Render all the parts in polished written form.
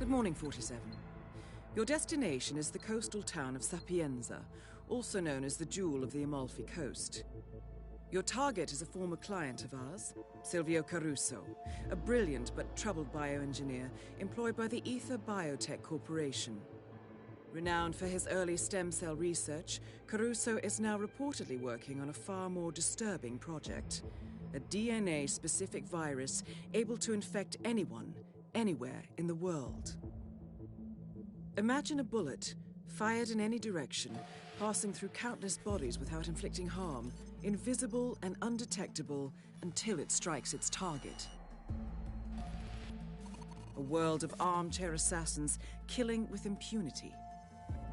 Good morning, 47. Your destination is the coastal town of Sapienza, also known as the Jewel of the Amalfi Coast. Your target is a former client of ours, Silvio Caruso, a brilliant but troubled bioengineer employed by the Ether Biotech Corporation. Renowned for his early stem cell research, Caruso is now reportedly working on a far more disturbing project. A DNA-specific virus able to infect anyone, anywhere in the world. Imagine a bullet, fired in any direction, passing through countless bodies without inflicting harm, invisible and undetectable until it strikes its target. A world of armchair assassins killing with impunity.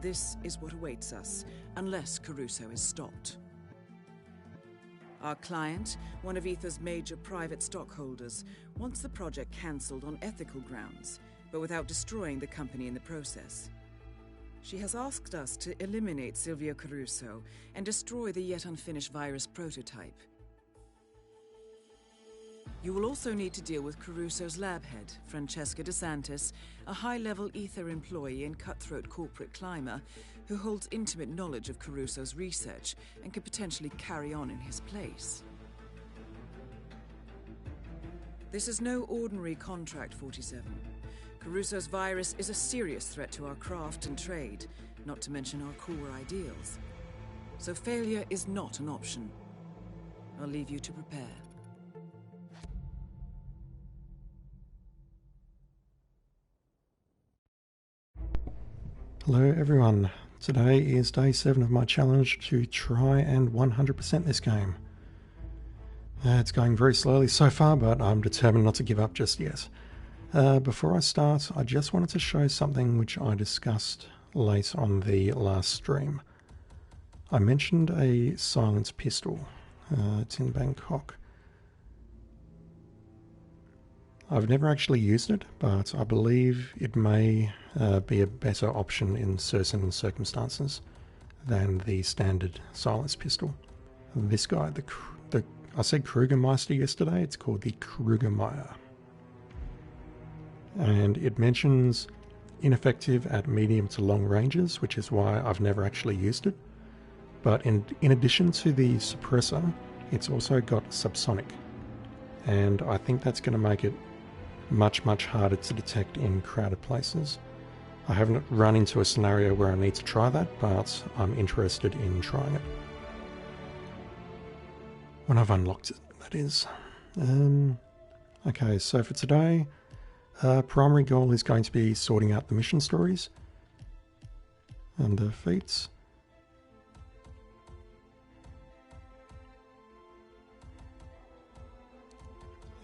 This is what awaits us, unless Caruso is stopped. Our client, one of Ether's major private stockholders, wants the project cancelled on ethical grounds, but without destroying the company in the process. She has asked us to eliminate Silvio Caruso and destroy the yet unfinished virus prototype. You will also need to deal with Caruso's lab head, Francesca DeSantis, a high-level Ether employee and cutthroat corporate climber who holds intimate knowledge of Caruso's research and could potentially carry on in his place. This is no ordinary contract, 47. Caruso's virus is a serious threat to our craft and trade, not to mention our core ideals. So failure is not an option. I'll leave you to prepare. Hello everyone, today is day 7 of my challenge to try and 100% this game. It's going very slowly so far, but I'm determined not to give up just yet. Before I start, I just wanted to show something which I discussed late on the last stream. I mentioned a silenced pistol. It's in Bangkok. I've never actually used it, but I believe it may be a better option in certain circumstances than the standard silenced pistol. This guy, I said Krugermeister yesterday, it's called the Krugermeier. And it mentions ineffective at medium to long ranges, which is why I've never actually used it. But in addition to the suppressor, it's also got subsonic. And I think that's going to make it much harder to detect in crowded places. I haven't run into a scenario where I need to try that, but I'm interested in trying it. When I've unlocked it, that is. Okay, so for today, primary goal is going to be sorting out the mission stories under feats.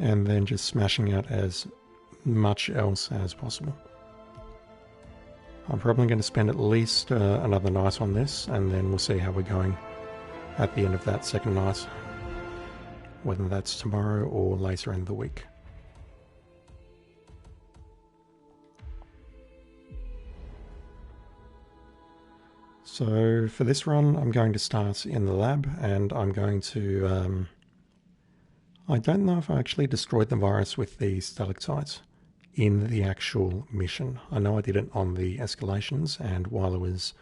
And then just smashing out as much else as possible. I'm probably going to spend at least another night on this, and then we'll see how we're going at the end of that second night, whether that's tomorrow or later in the week. So for this run, I'm going to start in the lab, and I'm going to I don't know if I actually destroyed the virus with the stalactites in the actual mission. I know I did it on the escalations and while I was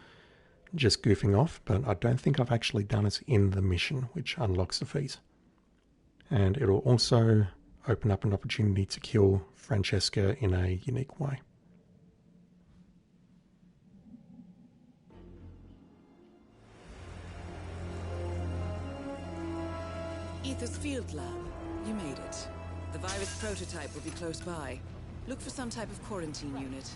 just goofing off, but I don't think I've actually done it in the mission, which unlocks the feat. And it'll also open up an opportunity to kill Francesca in a unique way. Ether's field lab. You made it. The virus prototype will be close by. Look for some type of quarantine unit.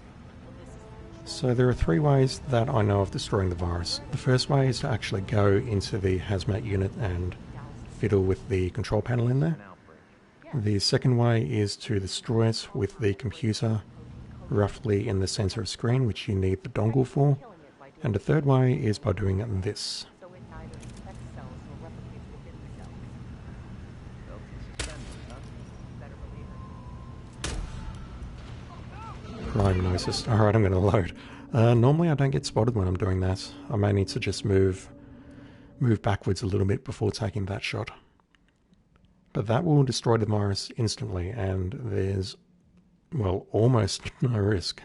So there are 3 ways that I know of destroying the virus. The first way is to actually go into the hazmat unit and fiddle with the control panel in there. The second way is to destroy it with the computer roughly in the center of screen, which you need the dongle for. And the third way is by doing this. Prognosis. Alright, I'm going to load. Normally I don't get spotted when I'm doing that. I may need to just move backwards a little bit before taking that shot. But that will destroy the virus instantly, and there's, well, almost no risk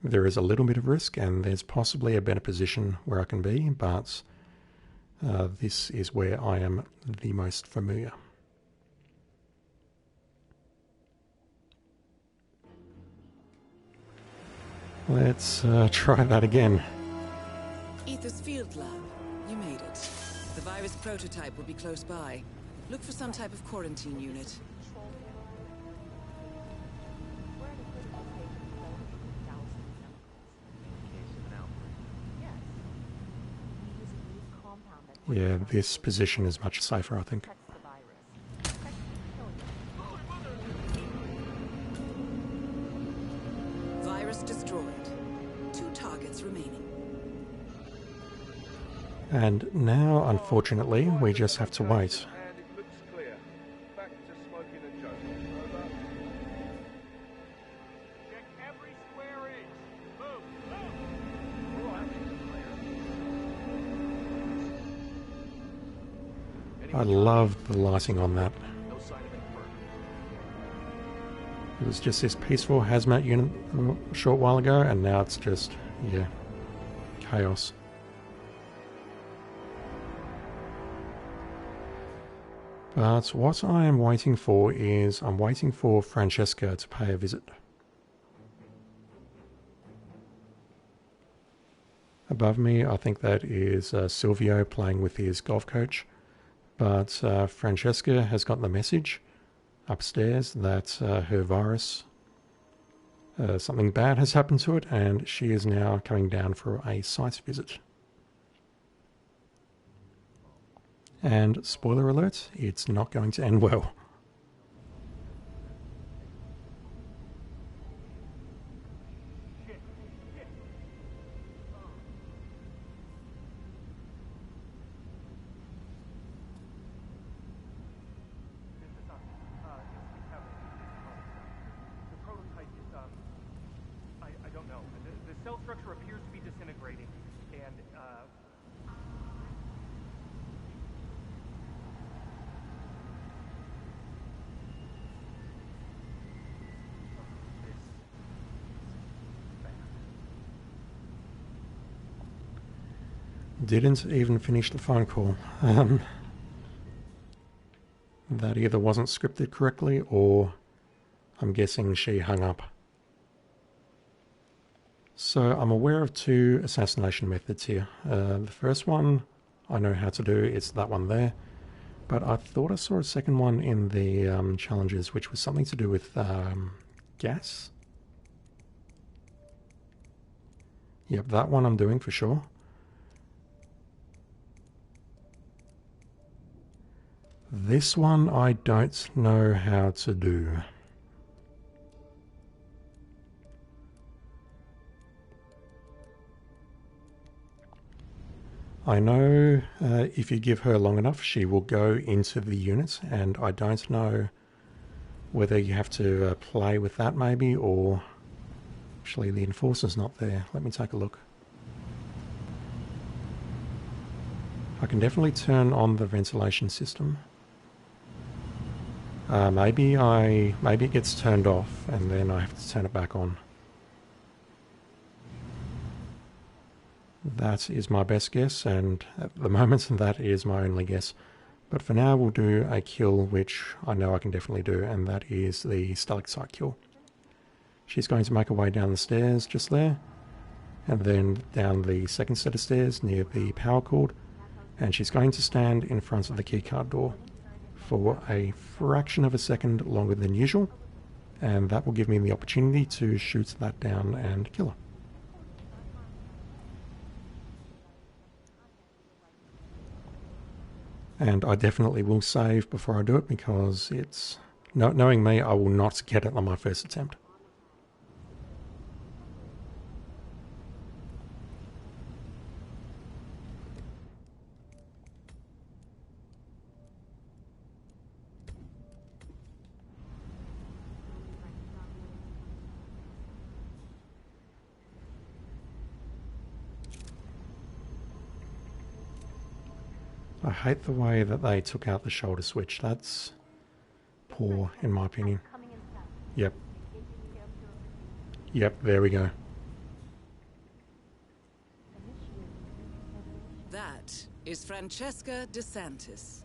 there is a little bit of risk and there's possibly a better position where I can be, but this is where I am the most familiar. Let's try that again. Ether's field lab. You made it. The virus prototype will be close by. Look for some type of quarantine unit. Yeah, this position is much safer, I think. Virus destroyed. 2 targets remaining. And now, unfortunately, we just have to wait. And it looks clear. Back to smoking and joking. Over. Check every square inch. Move. Move. All right. I love the lighting on that. No sign of any burn. It was just this peaceful hazmat unit a short while ago, and now it's just, yeah, chaos. But what I am waiting for is, I'm waiting for Francesca to pay a visit. Above me, I think that is Silvio playing with his golf coach. But Francesca has got the message upstairs that her virus, something bad has happened to it, and she is now coming down for a site visit. And spoiler alert, it's not going to end well. I don't know. The cell structure appears to be disintegrating, and Didn't even finish the phone call. That either wasn't scripted correctly, or I'm guessing she hung up. So I'm aware of 2 assassination methods here. The first one I know how to do, it's that one there. But I thought I saw a second one in the challenges, which was something to do with gas. Yep, that one I'm doing for sure. This one I don't know how to do. I know if you give her long enough, she will go into the unit, and I don't know whether you have to play with that maybe, or actually the enforcer's not there. Let me take a look. I can definitely turn on the ventilation system. Maybe it gets turned off and then I have to turn it back on. That is my best guess, and at the moment that is my only guess. But for now we'll do a kill which I know I can definitely do, and that is the stalactite kill. She's going to make her way down the stairs just there, and then down the second set of stairs near the power cord, and she's going to stand in front of the keycard door for a fraction of a second longer than usual, and that will give me the opportunity to shoot that down and kill her. And I definitely will save before I do it, because it's, knowing me, I will not get it on my first attempt. I hate the way that they took out the shoulder switch. That's poor, in my opinion. Yep. Yep, there we go. is Francesca DeSantis.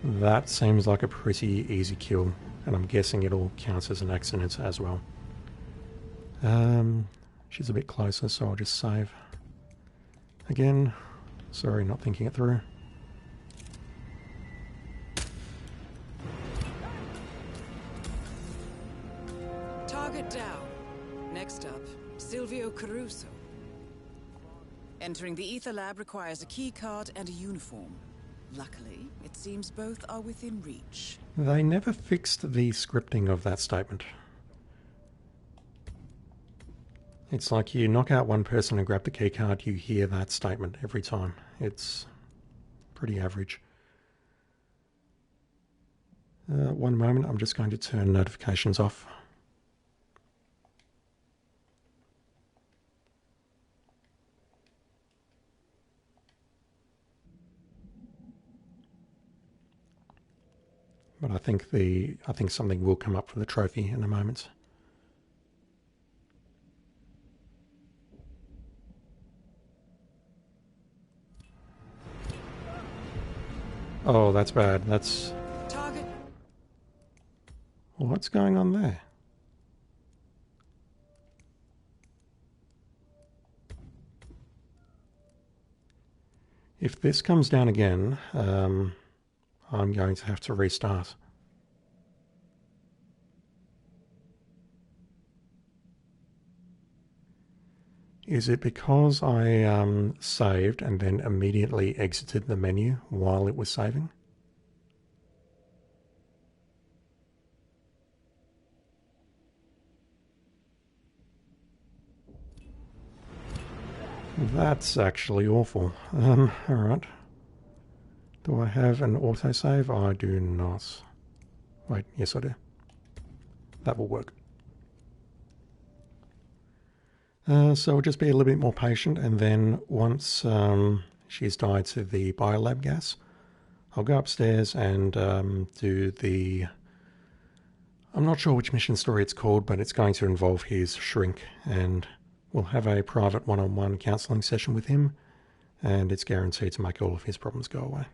That seems like a pretty easy kill, and I'm guessing it all counts as an accident as well. She's a bit closer, so I'll just save. Again, sorry, not thinking it through. Target down. Next up, Silvio Caruso. Entering the Ether Lab requires a key card and a uniform. Luckily, it seems both are within reach. They never fixed the scripting of that statement. It's like you knock out one person and grab the key card, you hear that statement every time. It's pretty average. One moment, I'm just going to turn notifications off. But I think something will come up for the trophy in a moment. Oh, that's bad. That's... Target. What's going on there? If this comes down again, I'm going to have to restart. Is it because I saved and then immediately exited the menu while it was saving? That's actually awful. Alright. Do I have an autosave? I do not. Wait, yes I do. That will work. So we'll just be a little bit more patient, and then once she's died to the biolab gas, I'll go upstairs and do the... I'm not sure which mission story it's called, but it's going to involve his shrink, and we'll have a private one-on-one counselling session with him, and it's guaranteed to make all of his problems go away.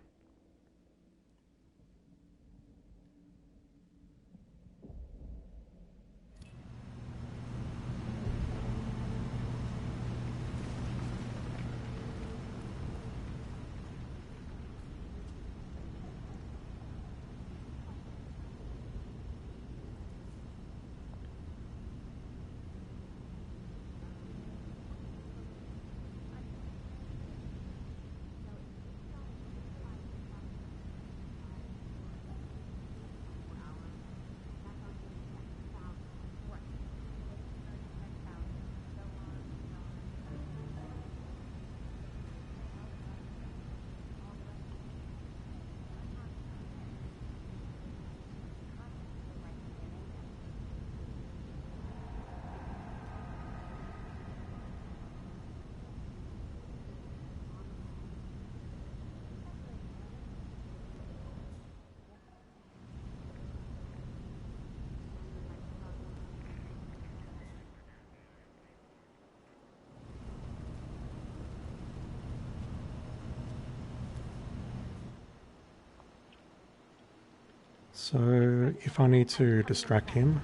So if I need to distract him,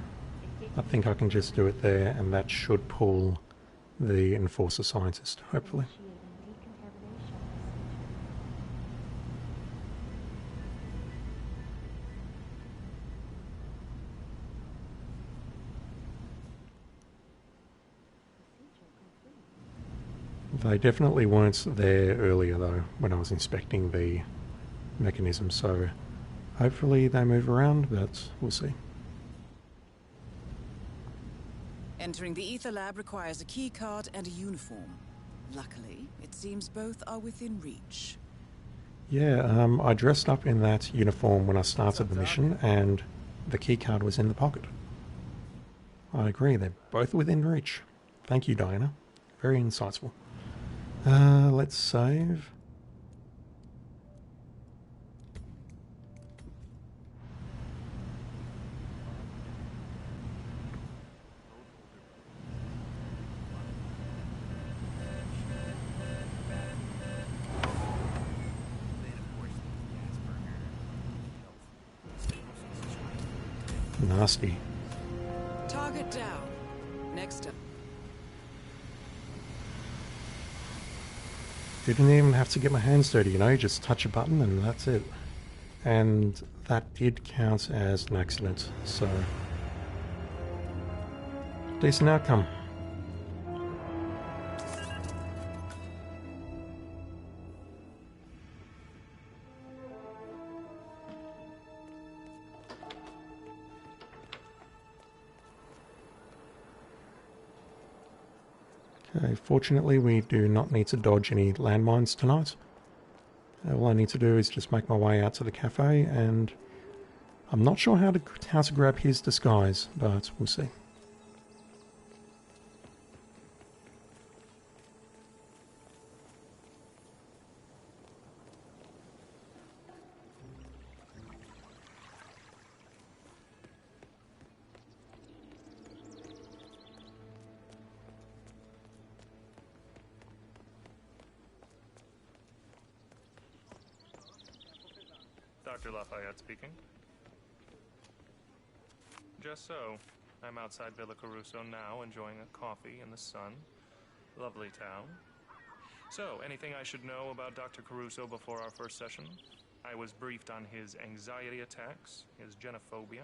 I think I can just do it there, and that should pull the Enforcer Scientist, hopefully. They definitely weren't there earlier though, when I was inspecting the mechanism, so hopefully they move around, but we'll see. Entering the Ether Lab requires a key card and a uniform. Luckily, it seems both are within reach. Yeah, I dressed up in that uniform when I started the mission, and the key card was in the pocket. I agree, they're both within reach. Thank you, Diana. Very insightful. Let's save. nasty. Target down. Next up. Didn't even have to get my hands dirty, you know, you just touch a button and that's it. And that did count as an accident, so decent outcome. Okay, fortunately we do not need to dodge any landmines tonight. All I need to do is just make my way out to the cafe, and I'm not sure how to grab his disguise, but we'll see. Dr. Lafayette speaking. Just so. I'm outside Villa Caruso now, enjoying a coffee in the sun. Lovely town. So, anything I should know about Dr. Caruso before our first session? I was briefed on his anxiety attacks, his genophobia.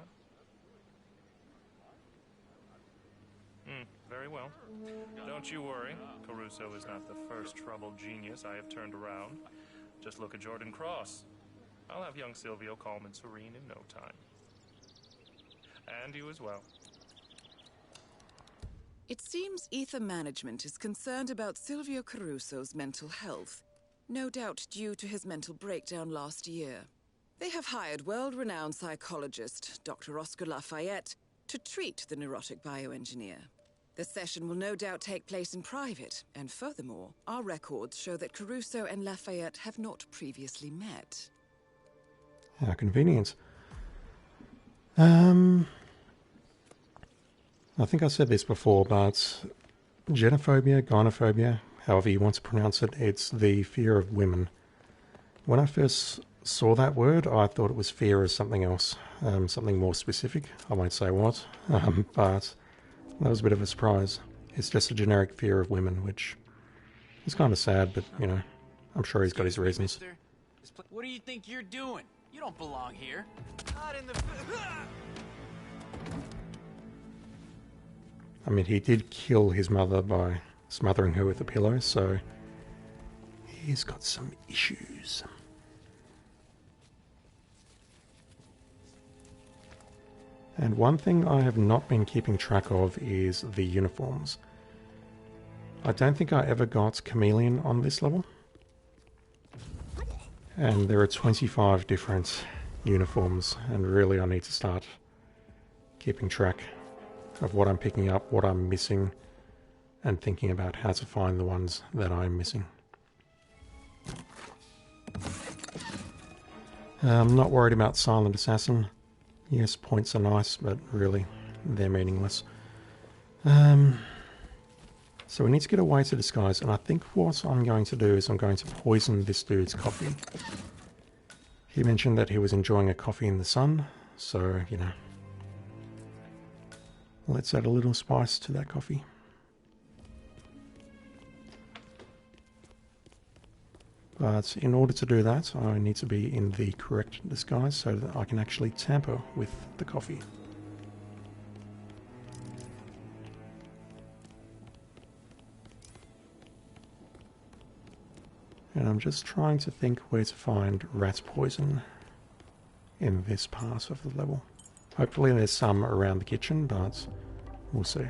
Very well. Don't you worry. Caruso is not the first troubled genius I have turned around. Just look at Jordan Cross. I'll have young Silvio calm and serene in no time. And you as well. It seems Ether Management is concerned about Silvio Caruso's mental health, no doubt due to his mental breakdown last year. They have hired world-renowned psychologist Dr. Oscar Lafayette to treat the neurotic bioengineer. The session will no doubt take place in private, and furthermore, our records show that Caruso and Lafayette have not previously met. How convenient. I think I said this before, but genophobia, gynophobia, however you want to pronounce it, it's the fear of women. When I first saw that word, I thought it was fear of something else, something more specific. I won't say what, but that was a bit of a surprise. It's just a generic fear of women, which is kind of sad, but, you know, I'm sure he's got his reasons. What do you think you're doing? You don't belong here. Not in the... I mean, he did kill his mother by smothering her with a pillow, so he's got some issues. And one thing I have not been keeping track of is the uniforms. I don't think I ever got Chameleon on this level. And there are 25 different uniforms, and really I need to start keeping track of what I'm picking up, what I'm missing, and thinking about how to find the ones that I'm missing. I'm not worried about Silent Assassin. Yes, points are nice, but really, they're meaningless. So we need to get away to disguise, and I think what I'm going to do is I'm going to poison this dude's coffee. He mentioned that he was enjoying a coffee in the sun, so, you know, let's add a little spice to that coffee. But in order to do that, I need to be in the correct disguise so that I can actually tamper with the coffee. And I'm just trying to think where to find rat poison in this part of the level. Hopefully there's some around the kitchen, but we'll see.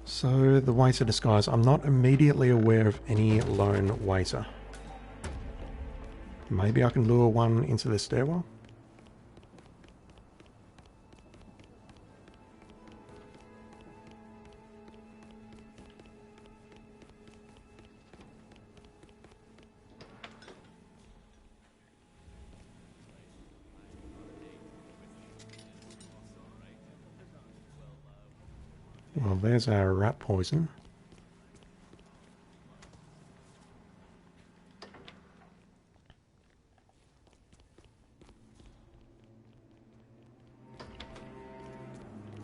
So the waiter disguise, I'm not immediately aware of any lone waiter. Maybe I can lure one into the stairwell? Well, there's our rat poison.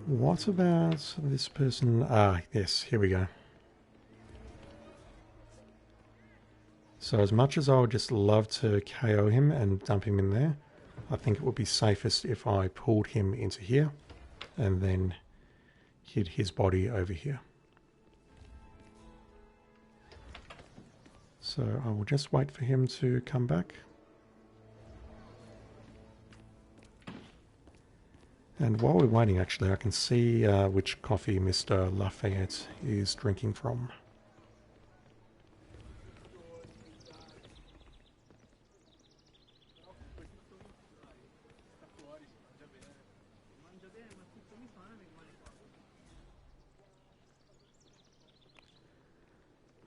What about this person? Ah, yes, here we go. So as much as I would just love to KO him and dump him in there, I think it would be safest if I pulled him into here and then hid his body over here. So I will just wait for him to come back. And while we're waiting, actually, I can see which coffee Mr. Lafayette is drinking from.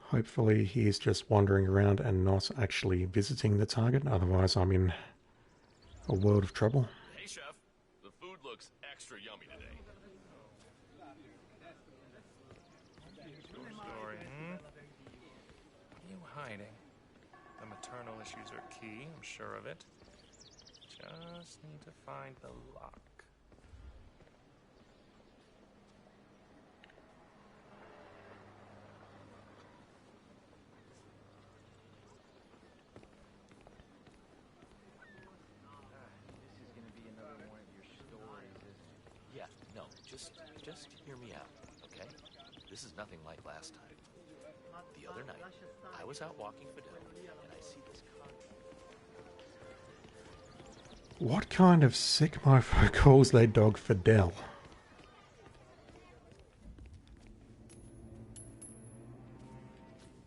Hopefully he is just wandering around and not actually visiting the target, otherwise I'm in a world of trouble. Hey, Chef. The food looks extra yummy today. Your story, hmm? What are you hiding? The maternal issues are key, I'm sure of it. Just need to find the lock. Yeah, no, just hear me out, okay? This is nothing like last time. The other night, I was out walking Fidel, and I see this car. What kind of sick mofo calls their dog Fidel?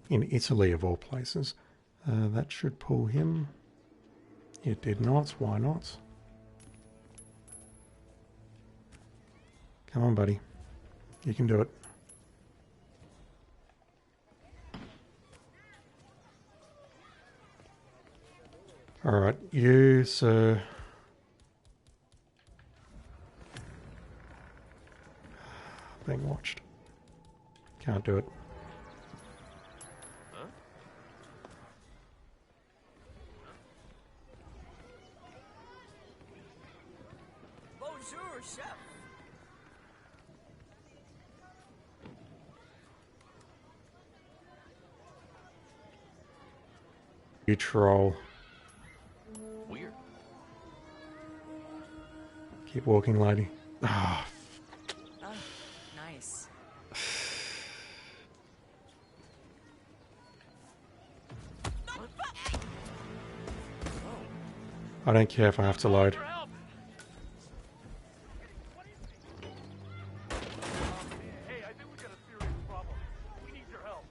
In Italy, of all places. That should pull him. It did not. Why not? Come on, buddy. You can do it. Alright, you, sir. Being watched. Can't do it. Huh? Bonjour, chef. You troll. Weird. Keep walking, lady. Ah, Oh, nice. I don't care if I have to load. Your help! Hey, I think we got a serious problem. We need your help.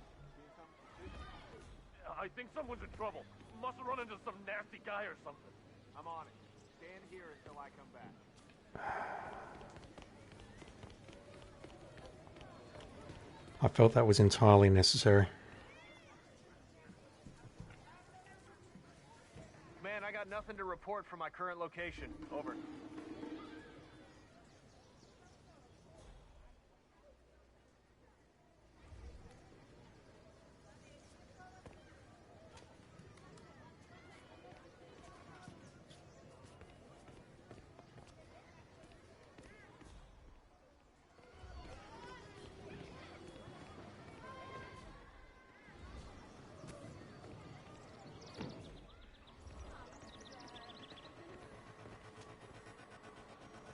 I think someone's in trouble. Must have run into some nasty guy or something. I'm on it. Stand here until I come back. I felt that was entirely necessary. Man, I got nothing to report from my current location. Over.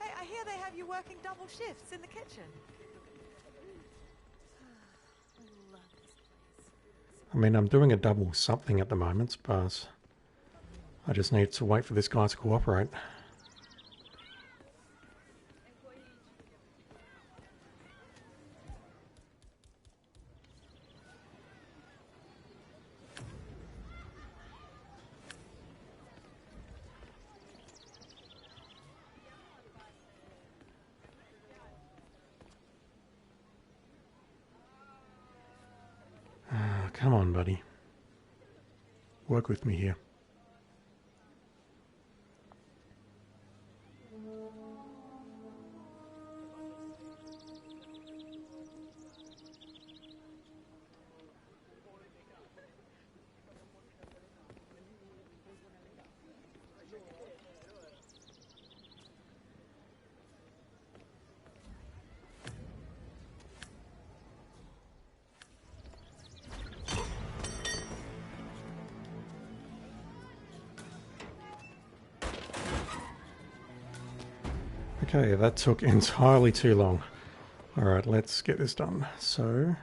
Hey, I hear they have you working double shifts in the kitchen. I love this place. I mean, I'm doing a double something at the moment, but I just need to wait for this guy to cooperate. Come on, buddy. Work with me here. Okay, that took entirely too long. Alright, let's get this done. So,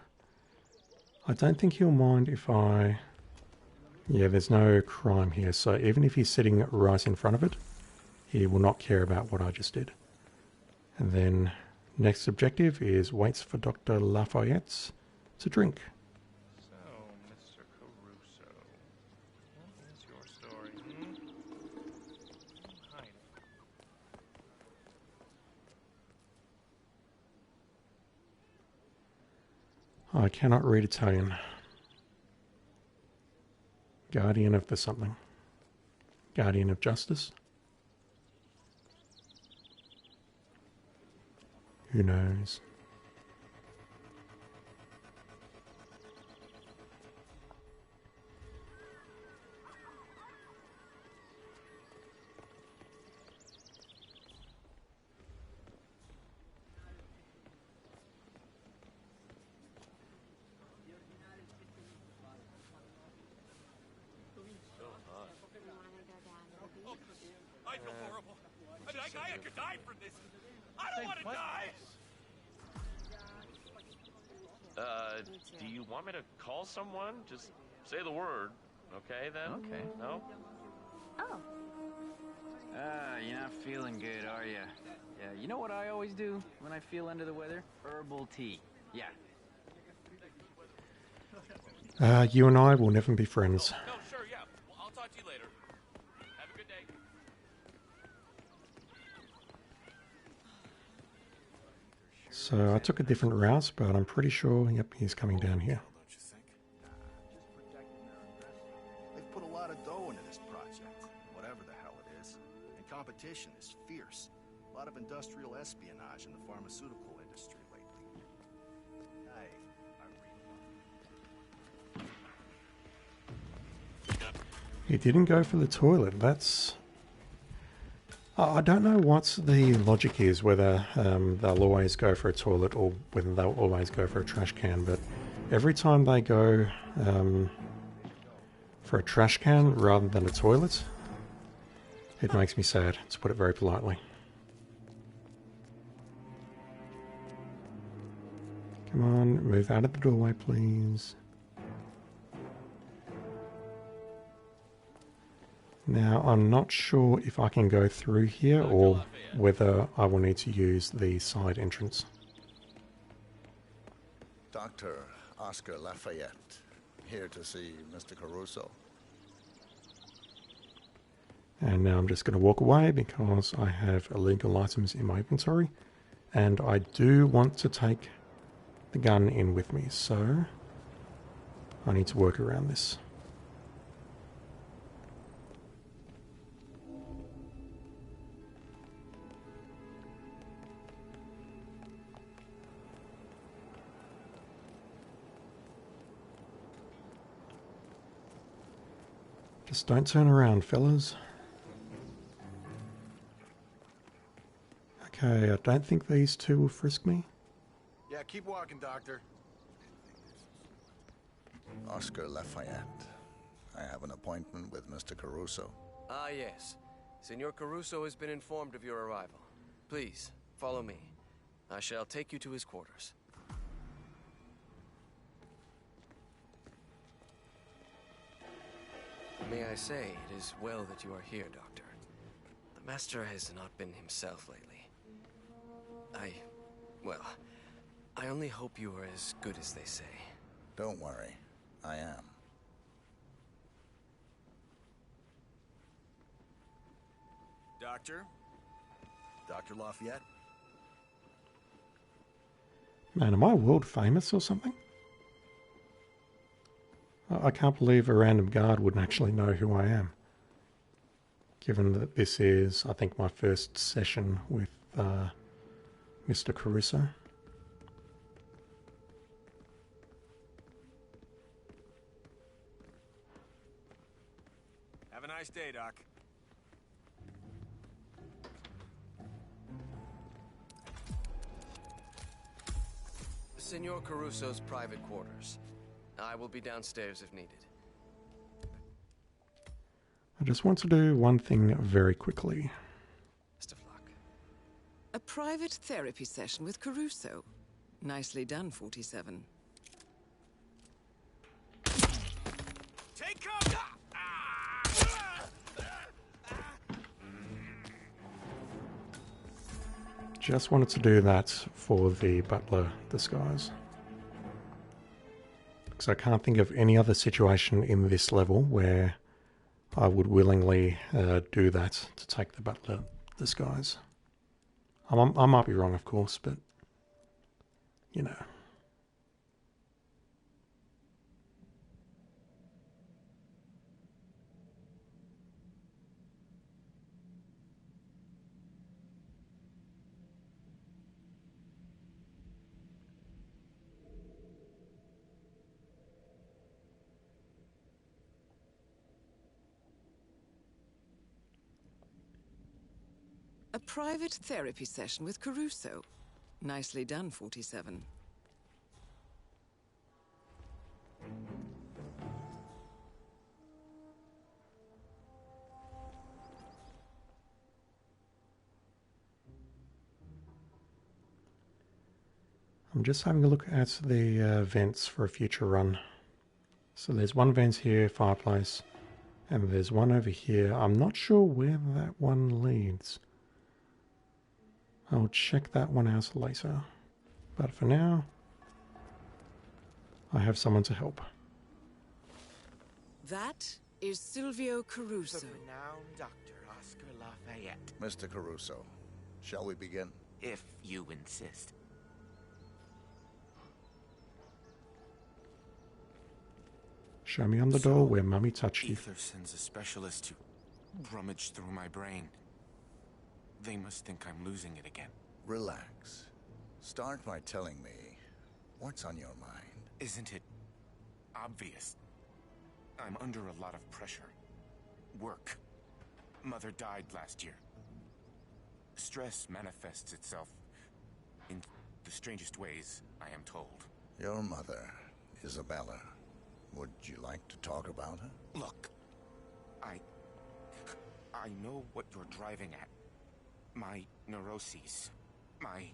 I don't think he'll mind if I... Yeah, there's no crime here, so even if he's sitting right in front of it, he will not care about what I just did. And then, next objective is waits for Dr. Lafayette to drink. So, Mr. Caruso, what is your story? Hiding. I cannot read Italian. Guardian of the something. Guardian of justice? Who knows? I feel horrible. I mean, I could die from this. I don't want to die. Do you want me to call someone? Just say the word, okay then? Okay. No? You're not feeling good, are you? Yeah, you know what I always do when I feel under the weather? Herbal tea. Yeah. You and I will never be friends. No, sure, yeah. Well, I'll talk to you later. Have a good day. So I took a different route, but I'm pretty sure, yep, he's coming down here. Don't you think? Just protecting their investment. They've put a lot of dough into this project, whatever the hell it is. And competition is fierce. A lot of industrial espionage in the pharmaceutical industry lately. He didn't go for the toilet. That's... I don't know what the logic is, whether they'll always go for a toilet or whether they'll always go for a trash can, but every time they go for a trash can rather than a toilet, it makes me sad, to put it very politely. Come on, move out of the doorway, please. Now, I'm not sure if I can go through here or whether I will need to use the side entrance. Dr. Oscar Lafayette, here to see Mr. Caruso. And now I'm just going to walk away because I have illegal items in my inventory. And I do want to take the gun in with me, so I need to work around this. Just don't turn around, fellas. Okay, I don't think these two will frisk me. Yeah, keep walking, Doctor. Oscar Lafayette. I have an appointment with Mr. Caruso. Ah, yes. Senor Caruso has been informed of your arrival. Please, follow me. I shall take you to his quarters. May I say, it is well that you are here, Doctor. The Master has not been himself lately. Well, I only hope you are as good as they say. Don't worry, I am. Doctor? Dr. Lafayette? Man, am I world famous or something? I can't believe a random guard wouldn't actually know who I am. Given that this is, I think, my first session with Mr. Caruso. Have a nice day, Doc. Senor Caruso's private quarters. I will be downstairs if needed. I just want to do one thing very quickly. Best of luck. A private therapy session with Caruso. Nicely done, 47. Take cover! Just wanted to do that for the butler disguise. Because I can't think of any other situation in this level where I would willingly do that to take the butler disguise. I might be wrong, of course, but, you know. A private therapy session with Caruso. Nicely done, 47. I'm just having a look at the vents for a future run. So there's one vent here, fireplace, and there's one over here. I'm not sure where that one leads. I'll check that one out later. But for now, I have someone to help. That is Silvio Caruso. The renowned Dr. Oscar Lafayette, Mr. Caruso, shall we begin? if you insist. Show me on the door where Mummy touched you. Ether sends a specialist to rummage through my brain. They must think I'm losing it again. Relax. Start by telling me what's on your mind. Isn't it obvious? I'm under a lot of pressure. Work. Mother died last year. Stress manifests itself in the strangest ways, I am told. Your mother, Isabella. Would you like to talk about her? Look, I know what you're driving at. My neuroses, my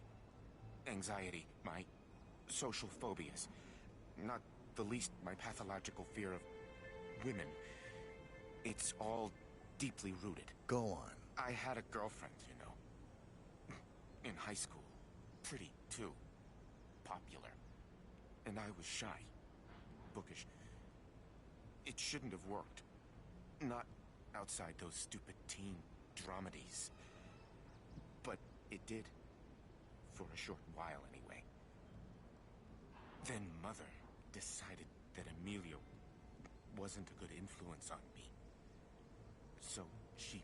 anxiety, my social phobias. Not the least my pathological fear of women. It's all deeply rooted. Go on. I had a girlfriend, you know. In high school. Pretty, too. Popular. And I was shy. Bookish. It shouldn't have worked. Not outside those stupid teen dramedies. But it did. For a short while, anyway. Then Mother decided that Emilio wasn't a good influence on me. So she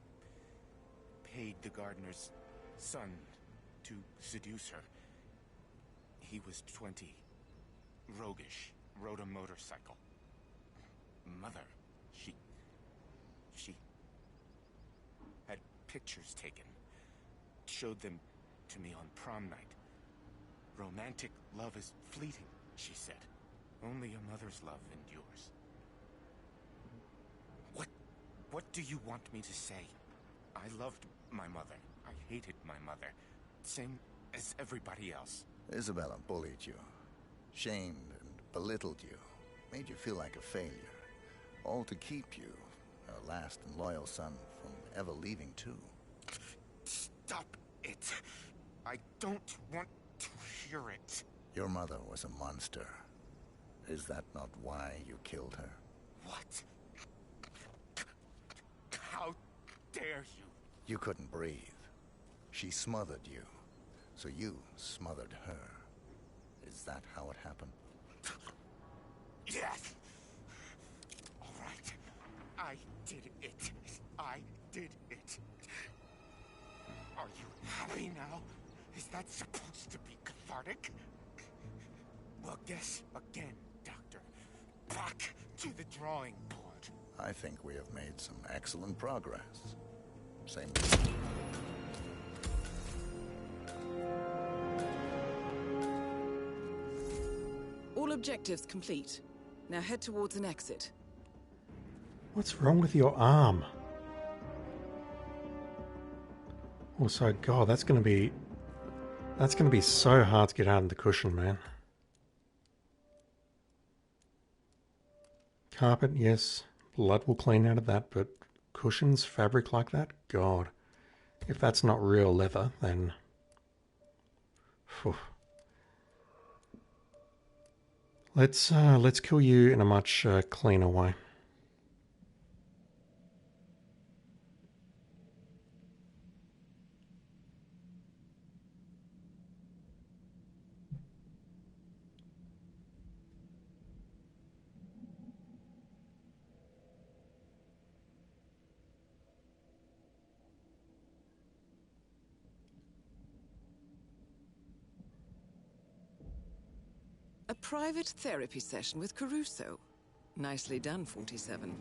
paid the gardener's son to seduce her. He was 20. Roguish. Rode a motorcycle. Mother, she had pictures taken. Showed them to me on prom night. Romantic love is fleeting, she said. Only a mother's love endures. What do you want me to say? I loved my mother. I hated my mother. Same as everybody else. Isabella bullied you, shamed and belittled you, made you feel like a failure. All to keep you, her last and loyal son, from ever leaving too. Stop it. I don't want to hear it. Your mother was a monster. Is that not why you killed her? What? How dare you? You couldn't breathe. She smothered you, so you smothered her. Is that how it happened? Yes. All right. I did it. I did it. Are you happy now? Is that supposed to be cathartic? Well, guess again, Doctor. Back to the drawing board. I think we have made some excellent progress. Same. All objectives complete. Now head towards an exit. What's wrong with your arm? Also, God, that's going to be That's going to be so hard to get out of the cushion, man. Carpet, yes. Blood will clean out of that, but cushions, fabric like that? God. If that's not real leather, then... Phew. Let's kill you in a much cleaner way. A private therapy session with Caruso. Nicely done, 47.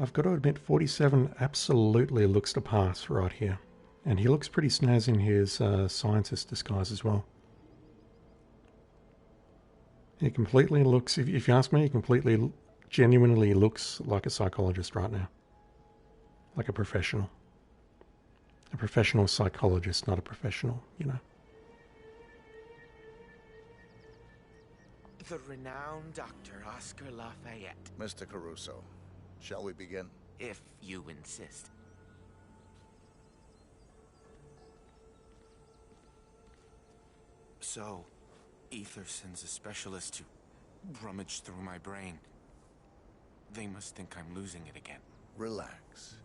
I've got to admit, 47 absolutely looks the part right here. And he looks pretty snazzy in his scientist disguise as well. He completely looks, if you ask me, he completely, genuinely looks like a psychologist right now. Like a professional. A professional psychologist, not a professional, you know. The renowned Dr. Oscar Lafayette. Mr. Caruso, shall we begin? If you insist. So, Ether sends a specialist to rummage through my brain. They must think I'm losing it again. Relax.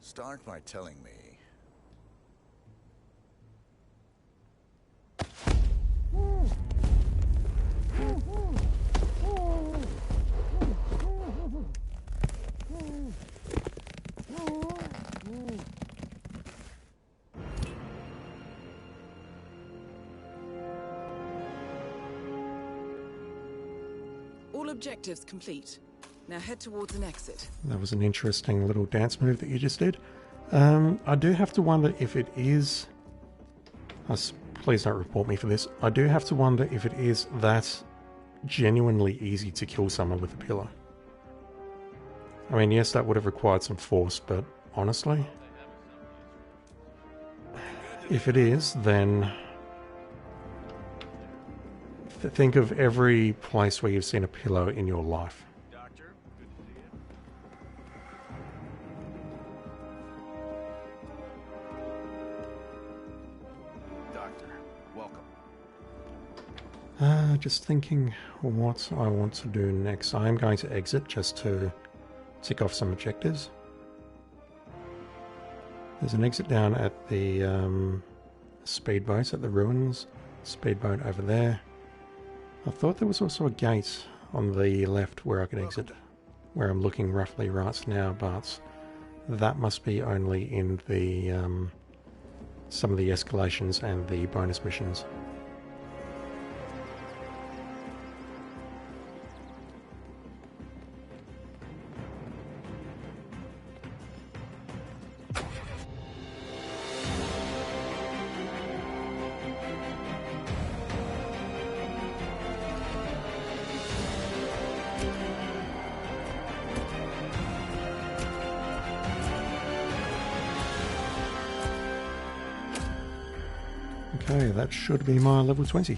Start by telling me. All objectives complete. Now head towards an exit. That was an interesting little dance move that you just did. I do have to wonder if it is... Please don't report me for this. I do have to wonder if it is that genuinely easy to kill someone with a pillow. I mean, yes, that would have required some force, but honestly... If it is, then... Think of every place where you've seen a pillow in your life. Doctor, good to see you. Doctor, welcome. Just thinking what I want to do next. I am going to exit just to tick off some objectives. There's an exit down at the speedboat at the ruins. Speedboat over there. I thought there was also a gate on the left where I could exit, where I'm looking roughly right now, but that must be only in the some of the escalations and the bonus missions. Okay, that should be my level 20.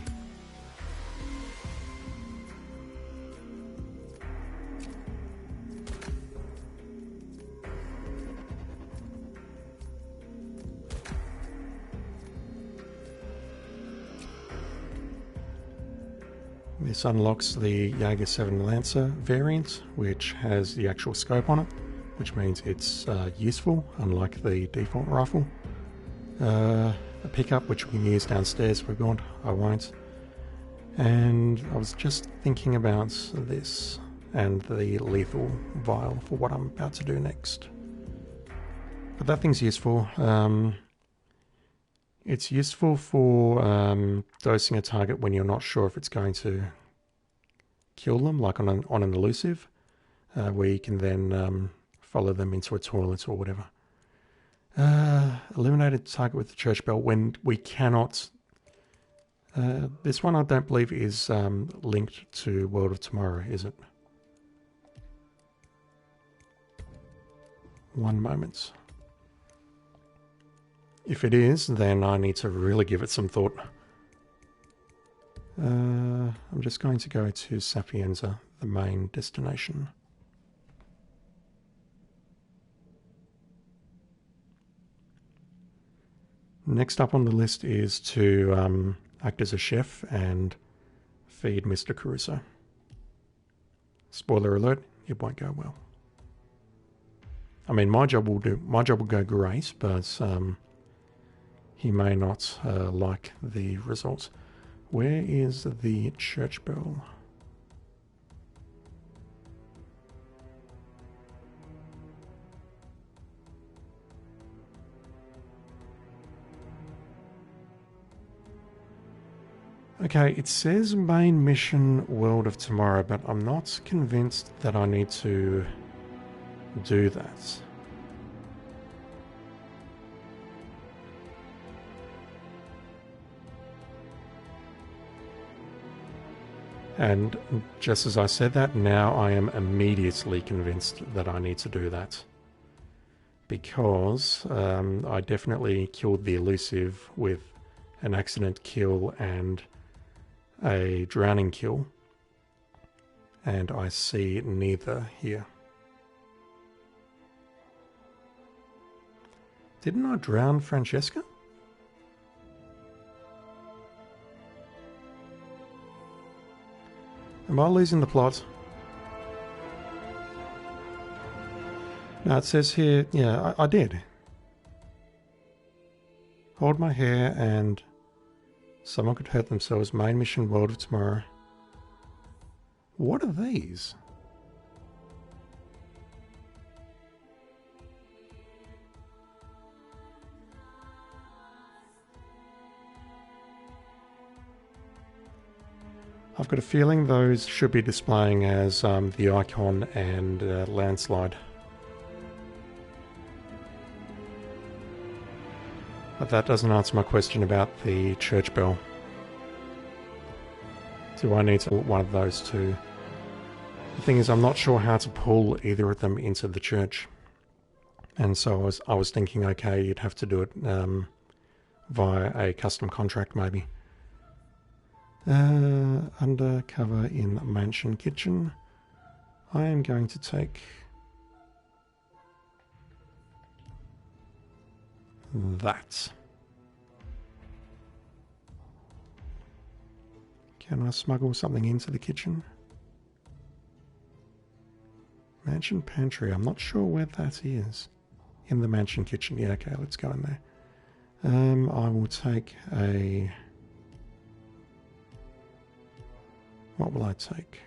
This unlocks the Jaeger 7 Lancer variant, which has the actual scope on it, which means it's useful, unlike the default rifle. A pickup which we can use downstairs if we want. I won't. And I was just thinking about this and the lethal vial for what I'm about to do next. But that thing's useful. It's useful for dosing a target when you're not sure if it's going to kill them, like on an elusive, where you can then follow them into a toilet or whatever. Eliminated target with the church bell when we cannot This one I don't believe is linked to World of Tomorrow, is it? One moment. If it is, then I need to really give it some thought. I'm just going to go to Sapienza, the main destination. Next up on the list is to act as a chef and feed Mr. Caruso. Spoiler alert, it won't go well. I mean, my job will go great, but he may not like the results. Where is the church bell? Okay, it says main mission World of Tomorrow, but I'm not convinced that I need to do that. And just as I said that, now I am immediately convinced that I need to do that. Because I definitely killed the elusive with an accident kill and a drowning kill. And I see neither here. Didn't I drown Francesca? Am I losing the plot? No, it says here, yeah, I did. Hold my hair and someone could hurt themselves. Main mission World of Tomorrow. What are these? I've got a feeling those should be displaying as the icon and landslide. But that doesn't answer my question about the church bell. Do I need to put one of those two? The thing is, I'm not sure how to pull either of them into the church. And so I was thinking, okay, you'd have to do it via a custom contract maybe. Undercover in mansion kitchen. I am going to take that. Can I smuggle something into the kitchen? Mansion pantry. I'm not sure where that is. In the mansion kitchen. Yeah, okay, let's go in there. I will take a... What will I take?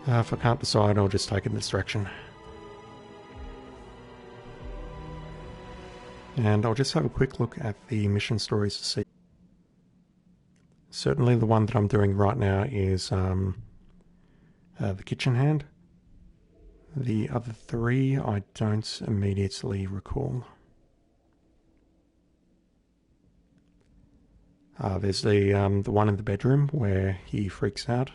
If I can't decide, I'll just take it in this direction. And I'll just have a quick look at the mission stories to see. Certainly the one that I'm doing right now is the kitchen hand. The other three I don't immediately recall. There's the one in the bedroom where he freaks out.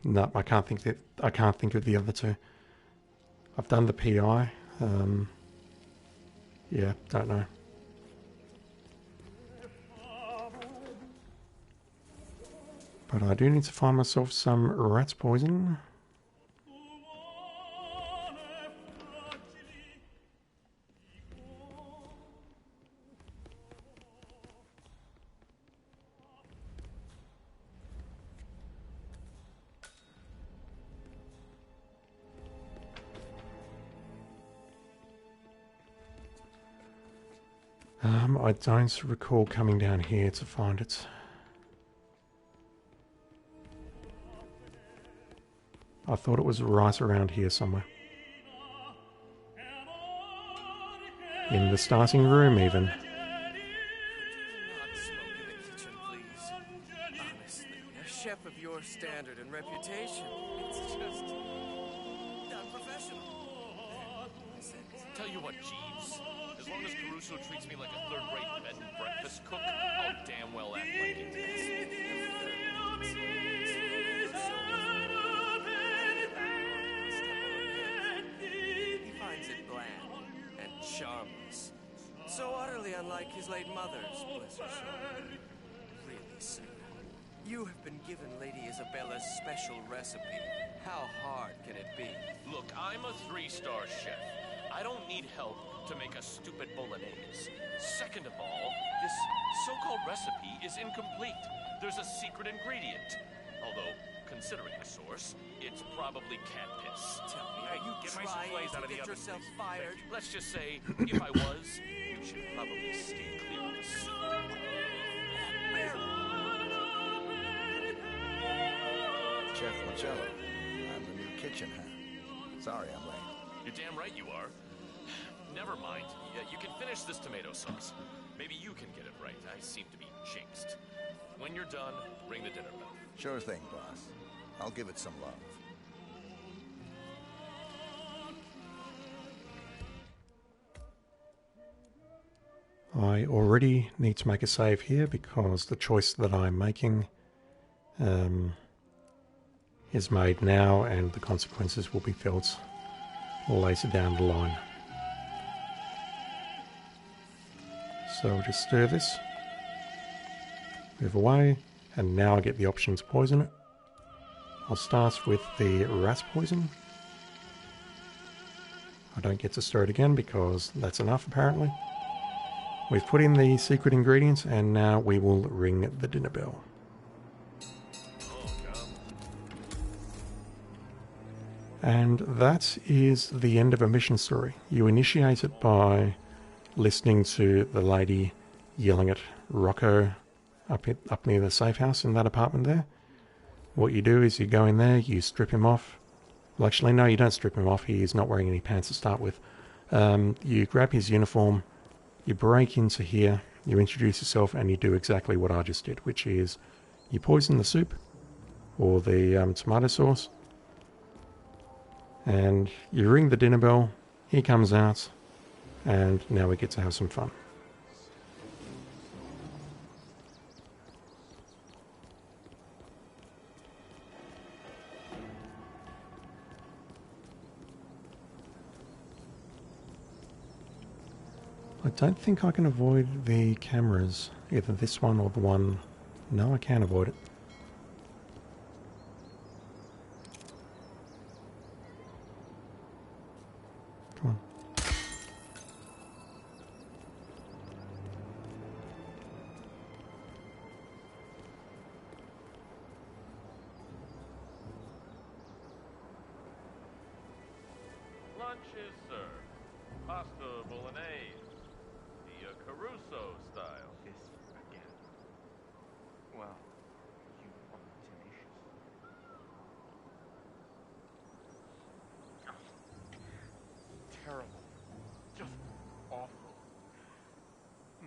No, I can't think of the other two. I've done the PI. Yeah, don't know. But I do need to find myself some rat's poison. I don't recall coming down here to find it. I thought it was right around here somewhere. In the starting room, even. Not smoke in the kitchen, please. standard and reputation. It's just unprofessional. Tell you what, Jeeves. As long as Caruso treats me like a third-rate bed and breakfast cook, I'll damn well act like it. He finds it bland and charmless. So utterly unlike his late mother's, bless her soul. Really, sir. You have been given Lady Isabella's special recipe. How hard can it be? Look, I'm a 3-star chef. I don't need help to make a stupid bolognese. Second of all, this so-called recipe is incomplete. There's a secret ingredient. Although, considering the source, it's probably cat piss. Tell me, are you get my trying souffles out to of the get oven, yourself please. fired? Let's just say, if I was, you should probably stay clear of the soup. Chef Marcello. I'm the new kitchen hand. Sorry I'm late. You're damn right you are. Never mind. You can finish this tomato sauce. Maybe you can get it right. I seem to be jinxed. When you're done, ring the dinner bell. Sure thing, boss. I'll give it some love. I already need to make a save here because the choice that I'm making is made now and the consequences will be felt later down the line. So I'll just stir this, move away, and now I get the option to poison it. I'll start with the rat poison. I don't get to stir it again because that's enough apparently. We've put in the secret ingredients and now we will ring the dinner bell. And that is the end of a mission story. You initiate it by listening to the lady yelling at Rocco up near the safe house in that apartment there. What you do is you go in there, you strip him off. Well, actually, no, you don't strip him off. He is not wearing any pants to start with. You grab his uniform, you break into here, you introduce yourself, and you do exactly what I just did, which is you poison the soup or the tomato sauce, and you ring the dinner bell. He comes out, and now we get to have some fun. I don't think I can avoid the cameras, either this one or the one. No, I can't avoid it. Come on. Lunch is served. Pasta bolognese. The Caruso style. This again. Well, you are tenacious. Terrible. Just awful.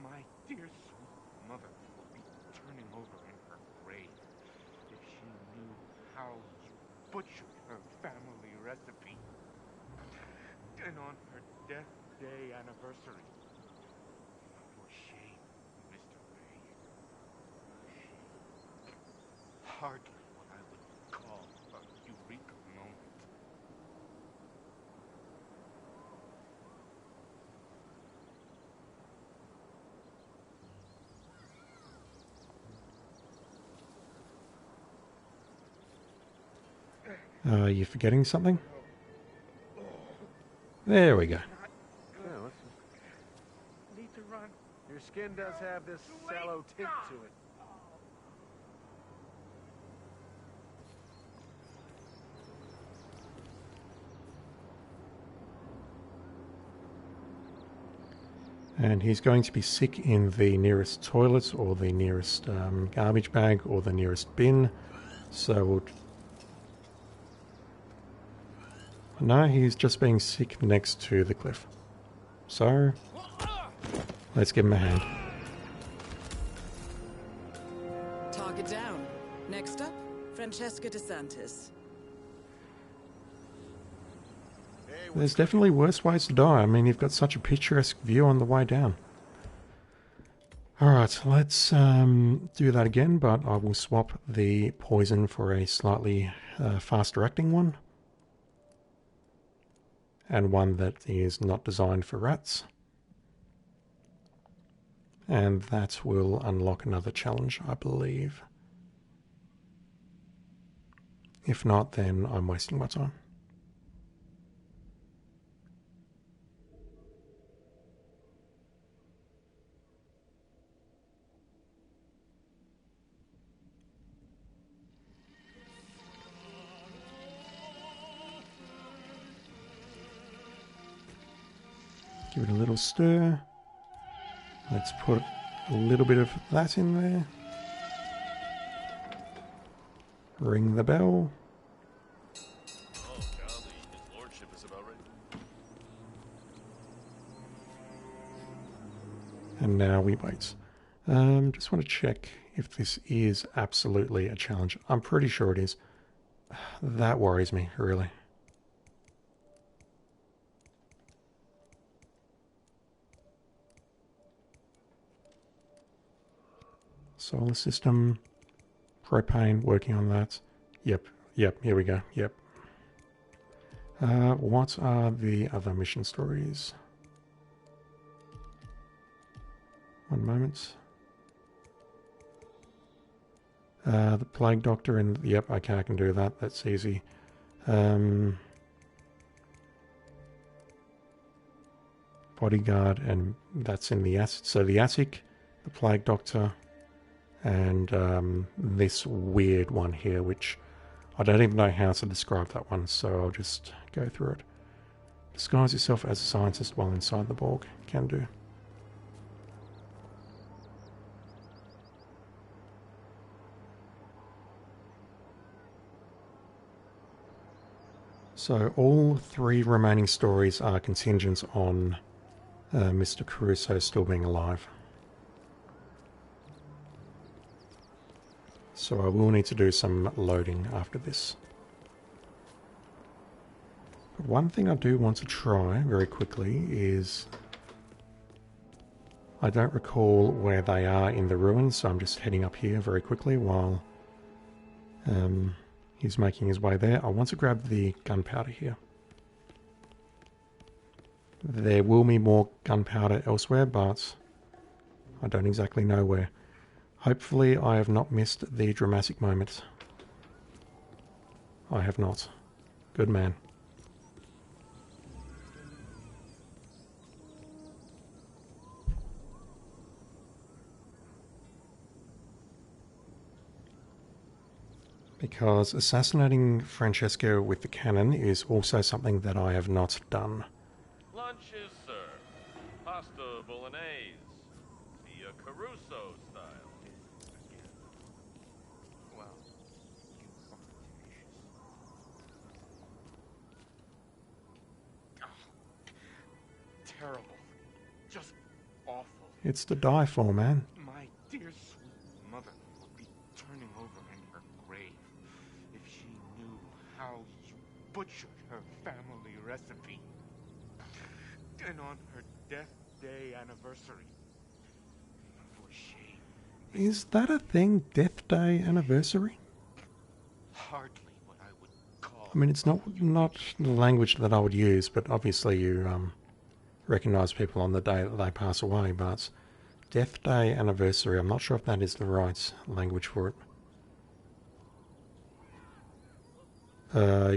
My dear sweet mother will be turning over in her grave if she knew how you butchered her family recipe. And on her death day anniversary. For shame, Mr. Ray. Shame. Hardly what I would call a eureka moment. Are you forgetting something? There we go. Need to run. Your skin does have this sallow tint to it. And he's going to be sick in the nearest toilet or the nearest garbage bag or the nearest bin. So we'll... No, he's just being sick next to the cliff. So let's give him a hand. Target down. Next up, Francesca DeSantis. There's definitely worse ways to die. I mean, you've got such a picturesque view on the way down. Alright, let's do that again, but I will swap the poison for a slightly faster acting one. And one that is not designed for rats. And that will unlock another challenge, I believe. If not, then I'm wasting my time. Give it a little stir. Let's put a little bit of that in there. Ring the bell. Oh, golly, his lordship is about ready. And now we wait. Just want to check if this is absolutely a challenge. I'm pretty sure it is. That worries me, really. Solar system, propane, working on that. Yep, here we go, yep. What are the other mission stories? One moment. The Plague Doctor and, yep, okay, I can do that, that's easy. Bodyguard, and that's in the attic. So the attic, the Plague Doctor, and this weird one here, which I don't even know how to describe that one, so I'll just go through it. Disguise yourself as a scientist while inside the Borg. Can do. So all three remaining stories are contingent on Mr. Caruso still being alive. So I will need to do some loading after this. But one thing I do want to try very quickly is... I don't recall where they are in the ruins, so I'm just heading up here very quickly while he's making his way there. I want to grab the gunpowder here. There will be more gunpowder elsewhere, but I don't exactly know where. Hopefully I have not missed the dramatic moment. I have not. Good man. Because assassinating Francesco with the cannon is also something that I have not done. Lunch is served. Pasta bolognese. The Caruso style. Wow. Terrible. Just awful. It's to die for, man. My dear sweet mother would be turning over in her grave if she knew how you butchered her family recipe. And on her death day anniversary. For shame. Is that a thing? Death Day anniversary? Hardly what I would call... I mean, it's not the language that I would use, but obviously you recognize people on the day that they pass away, but Death Day anniversary, I'm not sure if that is the right language for it.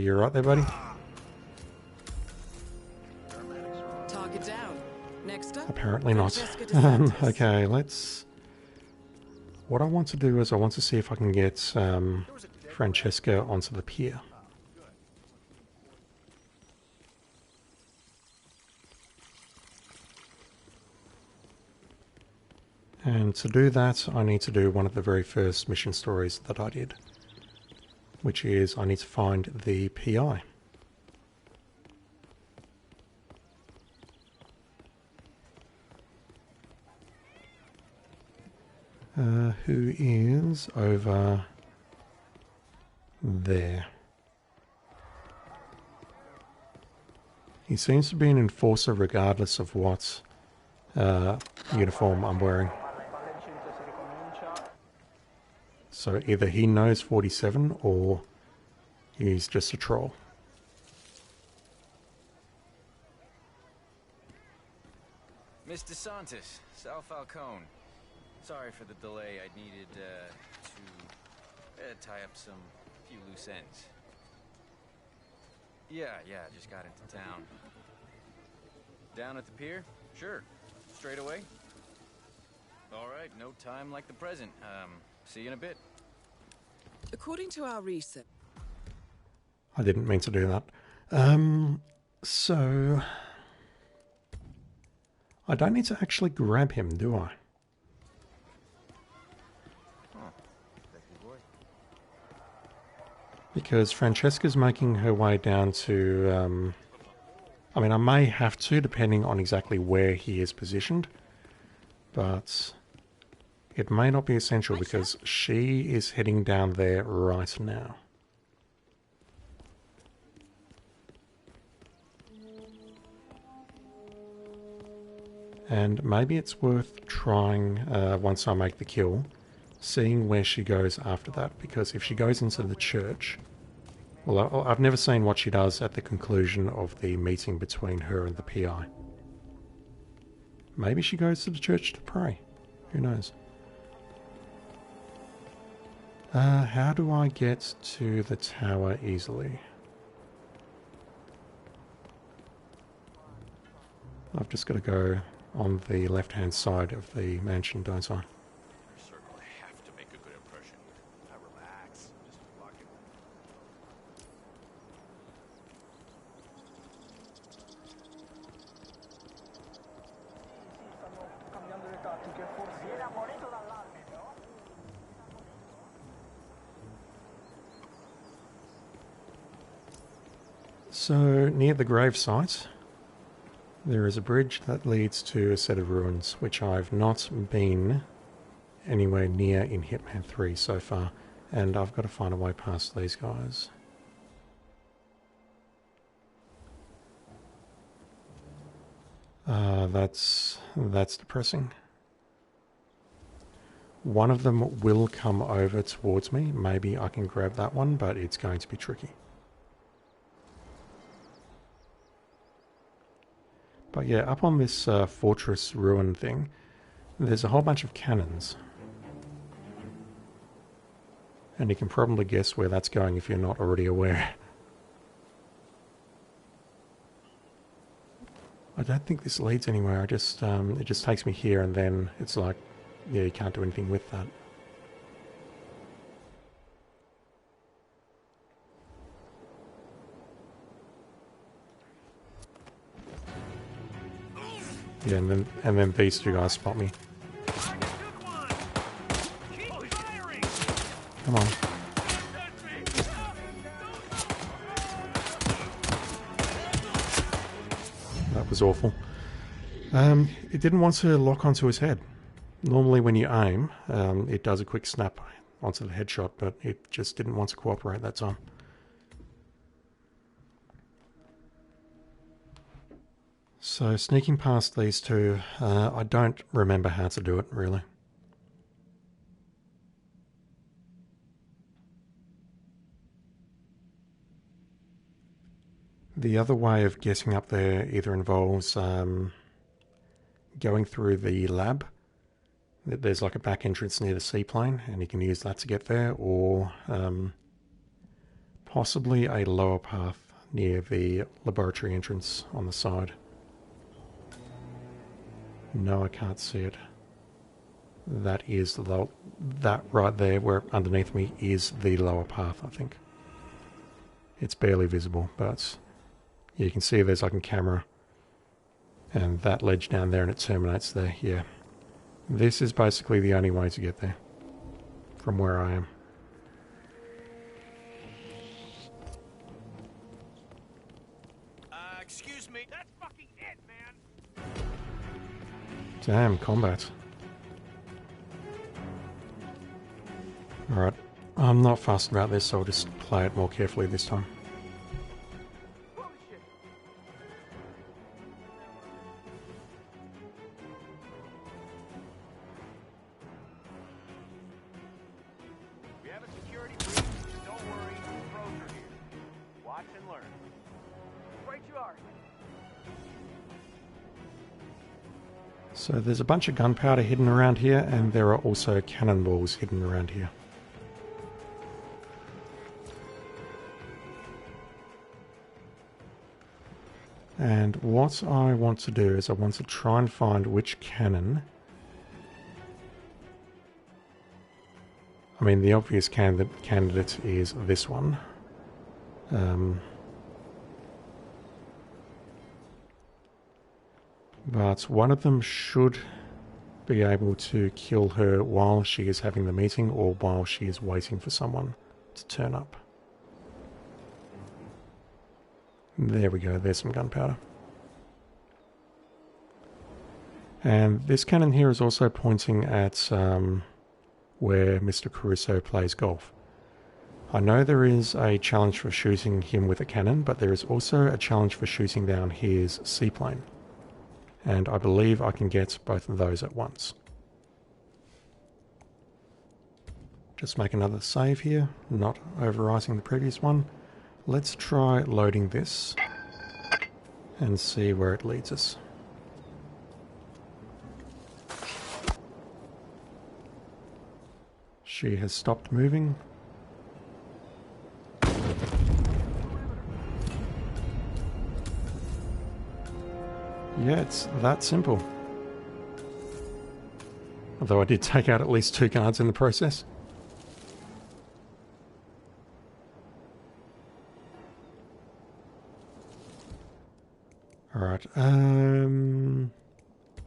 You're right there, buddy? Target down. Next up, Apparently not. Francesca DeSantis. Okay, let's... What I want to do is I want to see if I can get Francesca onto the pier. And to do that, I need to do one of the very first mission stories that I did, which is I need to find the PI. Who is over there. He seems to be an enforcer regardless of what uniform I'm wearing. So either he knows 47 or he's just a troll. Miss DeSantis, Sal Falcone. Sorry for the delay. I needed to tie up some few loose ends. Yeah, just got into town. Down at the pier? Sure. Straight away? All right, no time like the present. See you in a bit. According to our research... I didn't mean to do that. So... I don't need to actually grab him, do I? Because Francesca's making her way down to... I mean, I may have to, depending on exactly where he is positioned. But it may not be essential because she is heading down there right now. And maybe it's worth trying, once I make the kill, seeing where she goes after that. Because if she goes into the church... Well, I've never seen what she does at the conclusion of the meeting between her and the PI. Maybe she goes to the church to pray. Who knows? How do I get to the tower easily? I've just got to go on the left-hand side of the mansion, don't I? Circle have to make a good impression. Now relax. Just walking. So, near the gravesite, there is a bridge that leads to a set of ruins, which I've not been anywhere near in Hitman 3 so far, and I've got to find a way past these guys. That's depressing. One of them will come over towards me. Maybe I can grab that one, but it's going to be tricky. But yeah, up on this fortress ruin thing, there's a whole bunch of cannons. And you can probably guess where that's going if you're not already aware. I don't think this leads anywhere. It just takes me here and then it's like, yeah, you can't do anything with that. Yeah, and then these two guys spot me. Come on. That was awful. It didn't want to lock onto his head. Normally when you aim, it does a quick snap onto the headshot, but it just didn't want to cooperate that time. So sneaking past these two, I don't remember how to do it, really. The other way of getting up there either involves going through the lab. There's like a back entrance near the seaplane, and you can use that to get there, or possibly a lower path near the laboratory entrance on the side. No, I can't see it. That is that right there, where underneath me is the lower path, I think. It's barely visible, but you can see there's like a camera, and that ledge down there, and it terminates there. Yeah, this is basically the only way to get there from where I am. Excuse me. That's fucking it, man. Damn, combat. Alright, I'm I'm not fussed about this, so I'll just play it more carefully this time. We have a security breach. Don't worry, pros are here. Watch and learn. Right you are. So there's a bunch of gunpowder hidden around here, and there are also cannonballs hidden around here. And what I want to do is I want to try and find which cannon. I mean, the obvious candidate is this one. But one of them should be able to kill her while she is having the meeting or while she is waiting for someone to turn up. There we go, there's some gunpowder. And this cannon here is also pointing at where Mr. Caruso plays golf. I know there is a challenge for shooting him with a cannon, but there is also a challenge for shooting down his seaplane. And I believe I can get both of those at once. Just make another save here, not overwriting the previous one. Let's try loading this and see where it leads us. She has stopped moving. Yeah, it's that simple. Although I did take out at least 2 guards in the process. Alright,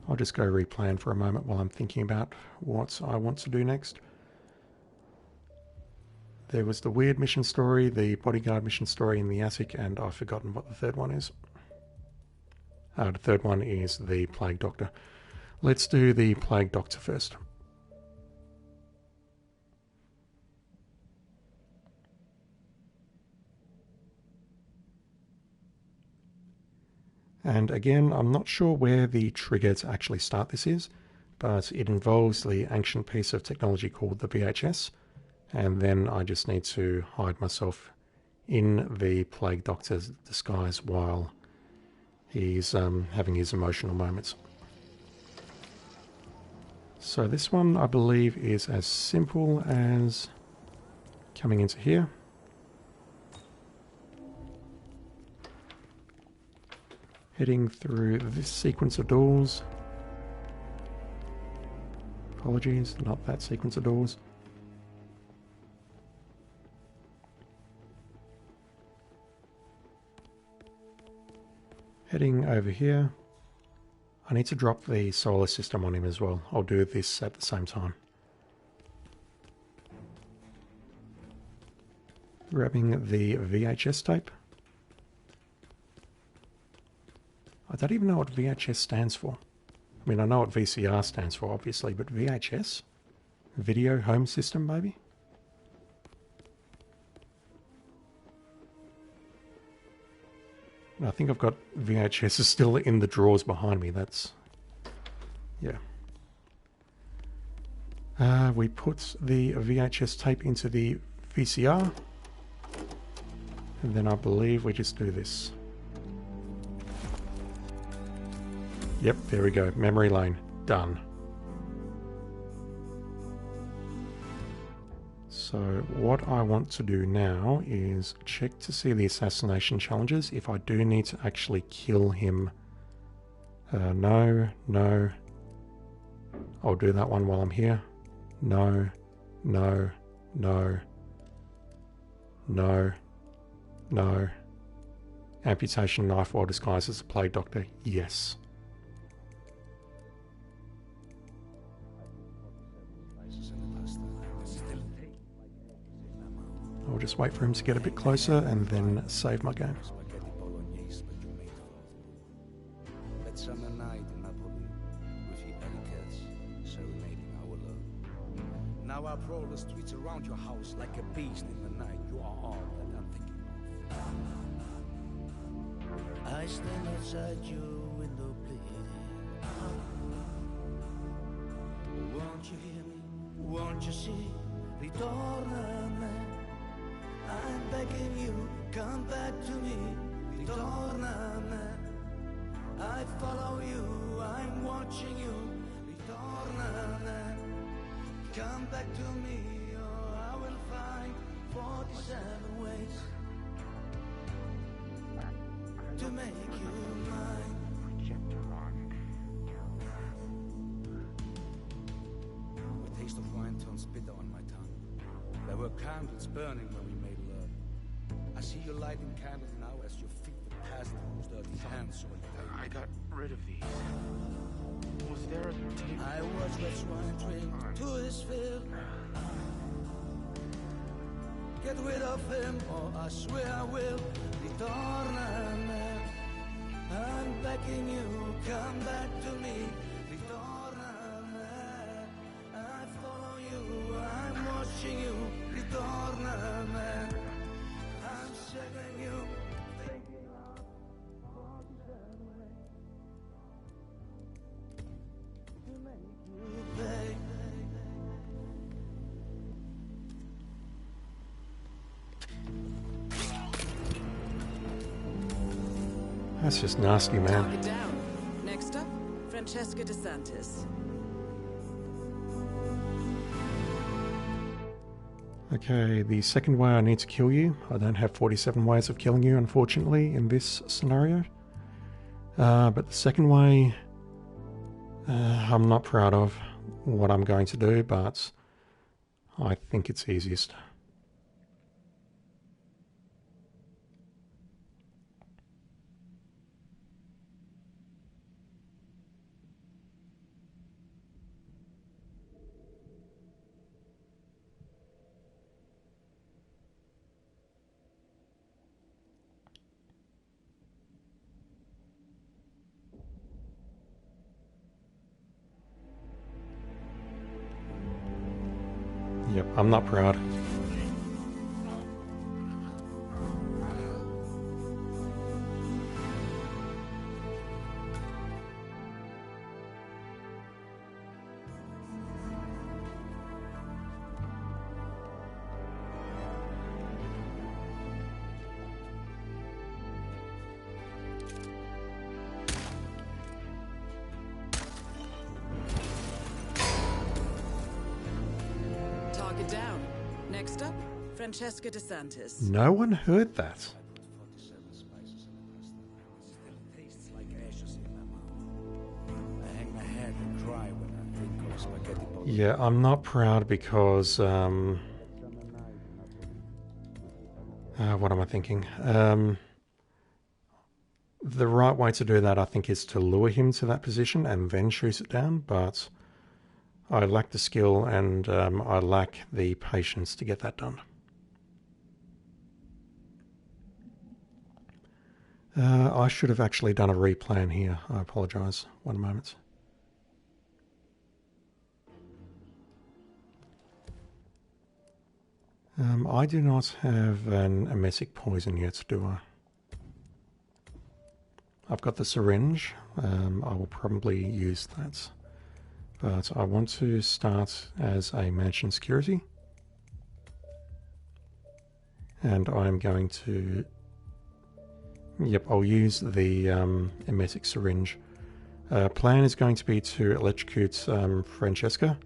I'll just go replan for a moment while I'm thinking about what I want to do next. There was the weird mission story, the bodyguard mission story in the attic, and I've forgotten what the third one is. The third one is the Plague Doctor. Let's do the Plague Doctor first. And again, I'm not sure where the trigger to actually start this is, but it involves the ancient piece of technology called the VHS, and then I just need to hide myself in the Plague Doctor's disguise while he's having his emotional moments. So this one, I believe, is as simple as coming into here. Heading through this sequence of doors. Apologies, not that sequence of doors. Heading over here. I need to drop the solar system on him as well. I'll do this at the same time. Grabbing the VHS tape. I don't even know what VHS stands for. I mean, I know what VCR stands for, obviously, but VHS? Video home system, maybe? I think I've got VHS still in the drawers behind me. That's... yeah. We put the VHS tape into the VCR. And then I believe we just do this. Yep, there we go. Memory lane. Done. So what I want to do now is check to see the assassination challenges if I do need to actually kill him. No. I'll do that one while I'm here. No. Amputation knife while disguised as a Plague Doctor. Yes. I'll just wait for him to get a bit closer and then save my game. Now I prowl the streets around your house like a beast in the night. You are all that I'm thinking of. I stand outside your window bleeding out. Won't you hear me? Won't you see? Ritorna a me. I'm begging you, come back to me. Ritorna a me. I follow you, I'm watching you. Ritorna a me. Come back to me, or I will find 47 ways to make you mine. The taste of wine turns bitter on my tongue. There were candles burning when we made love. I see you lighting candles now as your feet would pass those dirty hands on your I got rid of these. Was there a table? I watch that swine drink to his fill. Get rid of him, or I swear I will. Ritorna a me. I'm begging you, come back to me. Ritorna a me. I follow you, I'm watching you. Ritorna a me. I'm saving you, thinking of 47 ways to make you pay. That's just nasty, man. Target down. Next up, Francesca DeSantis. Okay, the second way I need to kill you. I don't have 47 ways of killing you, unfortunately, in this scenario. But the second way, I'm not proud of what I'm going to do, but I think it's easiest. Yep, I'm not proud. Target down. Next up, Francesca DeSantis. No one heard that. 47 spices in the pasta. Still tastes like ashes in my mouth. I hang my head and cry when I think of spaghetti bolognese. Yeah, I'm not proud because, what am I thinking? The right way to do that, I think, is to lure him to that position and then shoot it down, but I lack the skill and I lack the patience to get that done. I should have actually done a replan here. I apologise. One moment. I do not have an emetic poison yet, do I? I've got the syringe. I will probably use that. But I want to start as a mansion security. And I'm going to... Yep, I'll use the emetic syringe. Plan is going to be to electrocute Francesca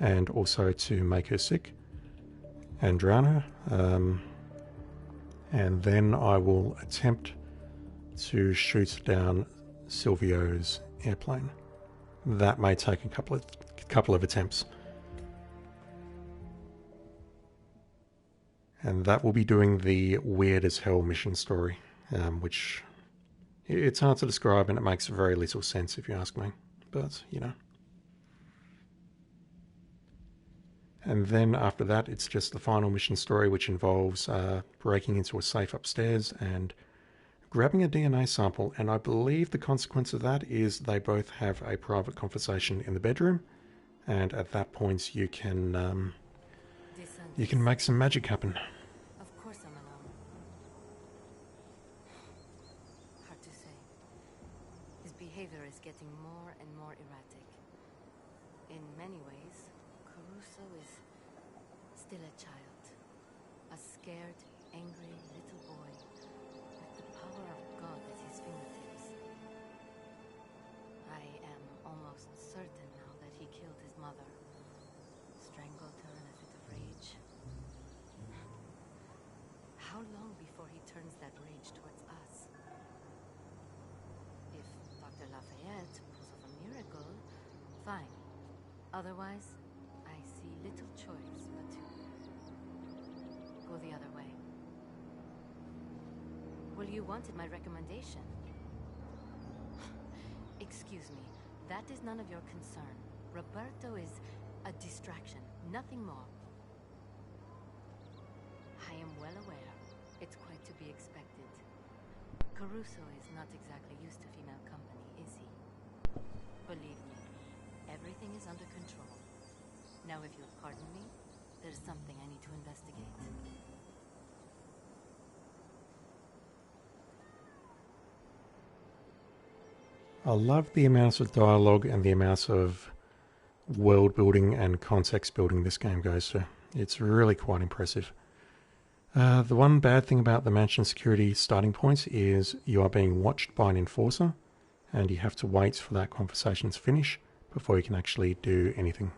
and also to make her sick and drown her. And then I will attempt to shoot down Silvio's airplane. That may take a couple of attempts. And that will be doing the weird as hell mission story, which it's hard to describe and it makes very little sense if you ask me, but you know. And then after that, it's just the final mission story, which involves breaking into a safe upstairs and grabbing a DNA sample. And I believe the consequence of that is they both have a private conversation in the bedroom. And at that point, you can You can make some magic happen. Of course I'm alone. Hard to say. His behavior is getting more and more erratic. In many ways, Caruso is still a child. A scared, angry little boy with the power of God at his fingertips. I am almost certain now that he killed his mother. Strangled her in a fit of rage. How long before he turns that rage towards us? If Dr. Lafayette pulls off a miracle, fine. Otherwise, I see little choice but to go the other way. Well, you wanted my recommendation. Excuse me, that is none of your concern. Roberto is a distraction, nothing more. I am well aware. It's quite to be expected. Caruso is not exactly used to female company, is he? Believe me, everything is under control. Now, if you'll pardon me, there's something I need to investigate. I love the amounts of dialogue and the amounts of world building and context building this game goes to. It's really quite impressive. The one bad thing about the mansion security starting points is you are being watched by an enforcer, and you have to wait for that conversation to finish before you can actually do anything.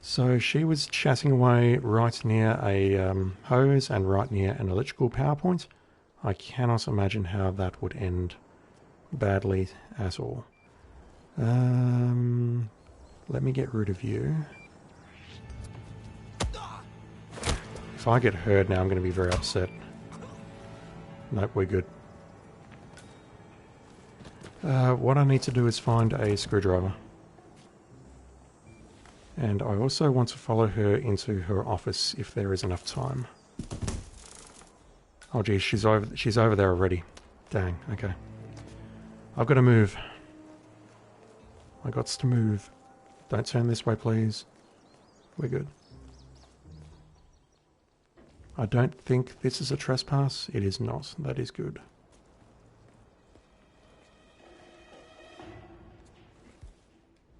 So she was chatting away right near a hose and right near an electrical power point. I cannot imagine how that would end badly at all. Let me get rid of you. If I get hurt now, I'm going to be very upset. Nope, we're good. What I need to do is find a screwdriver. And I also want to follow her into her office if there is enough time. Oh geez, she's over there already. Dang, okay. I've got to move. I got to move. Don't turn this way, please. We're good. I don't think this is a trespass. It is not. That is good.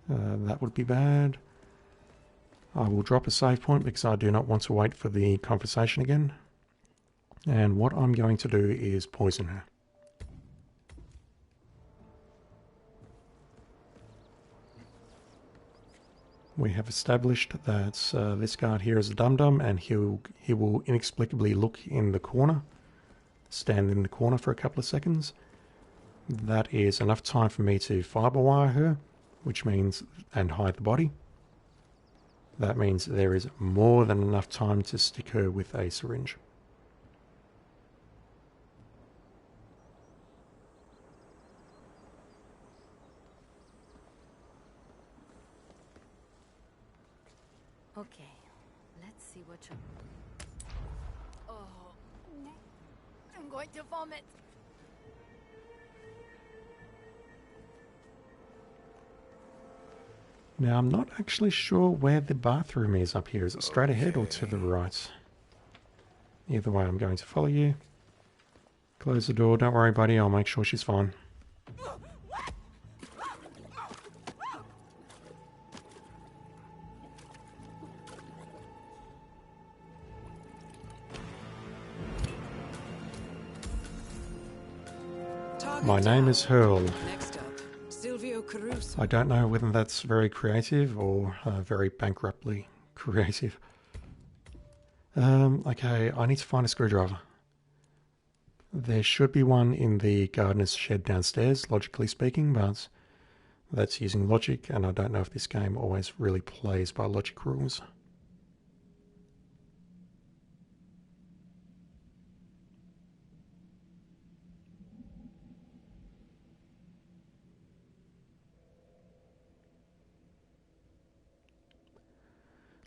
That would be bad. I will drop a save point because I do not want to wait for the conversation again. And what I'm going to do is poison her. We have established that this guard here is a dum-dum, and he will inexplicably look in the corner, stand in the corner for a couple of seconds. That is enough time for me to fiber wire her, which means, and hide the body. That means there is more than enough time to stick her with a syringe. Okay, let's see what you... Oh, I'm going to vomit. Now, I'm not actually sure where the bathroom is up here. Is it straight ahead or to the right? Either way, I'm going to follow you. Close the door. Don't worry, buddy. I'll make sure she's fine. My name is Hurl. Next up, Silvio Caruso. I don't know whether that's very creative or very bankruptly creative. Okay, I need to find a screwdriver. There should be one in the gardener's shed downstairs, logically speaking, but that's using logic, and I don't know if this game always really plays by logic rules.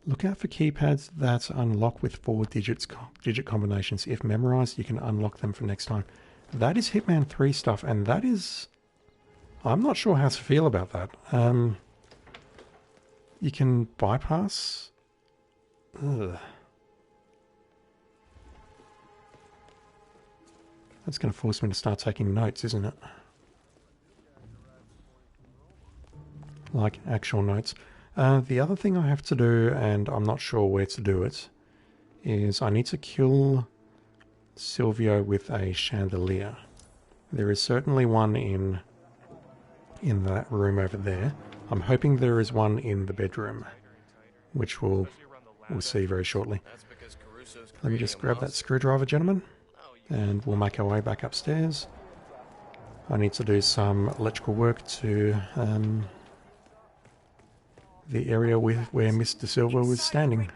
Look out for keypads that unlock with 4 digit combinations. If memorized, you can unlock them for next time. That is Hitman 3 stuff, and that is... I'm not sure how to feel about that. You can bypass Ugh. That's going to force me to start taking notes, isn't it? Like actual notes. The other thing I have to do, and I'm not sure where to do it, is I need to kill Silvio with a chandelier. There is certainly one in that room over there. I'm hoping there is one in the bedroom, which we'll see very shortly. Let me just grab that screwdriver, gentlemen, and we'll make our way back upstairs. I need to do some electrical work to the area where Mr. Silva was standing.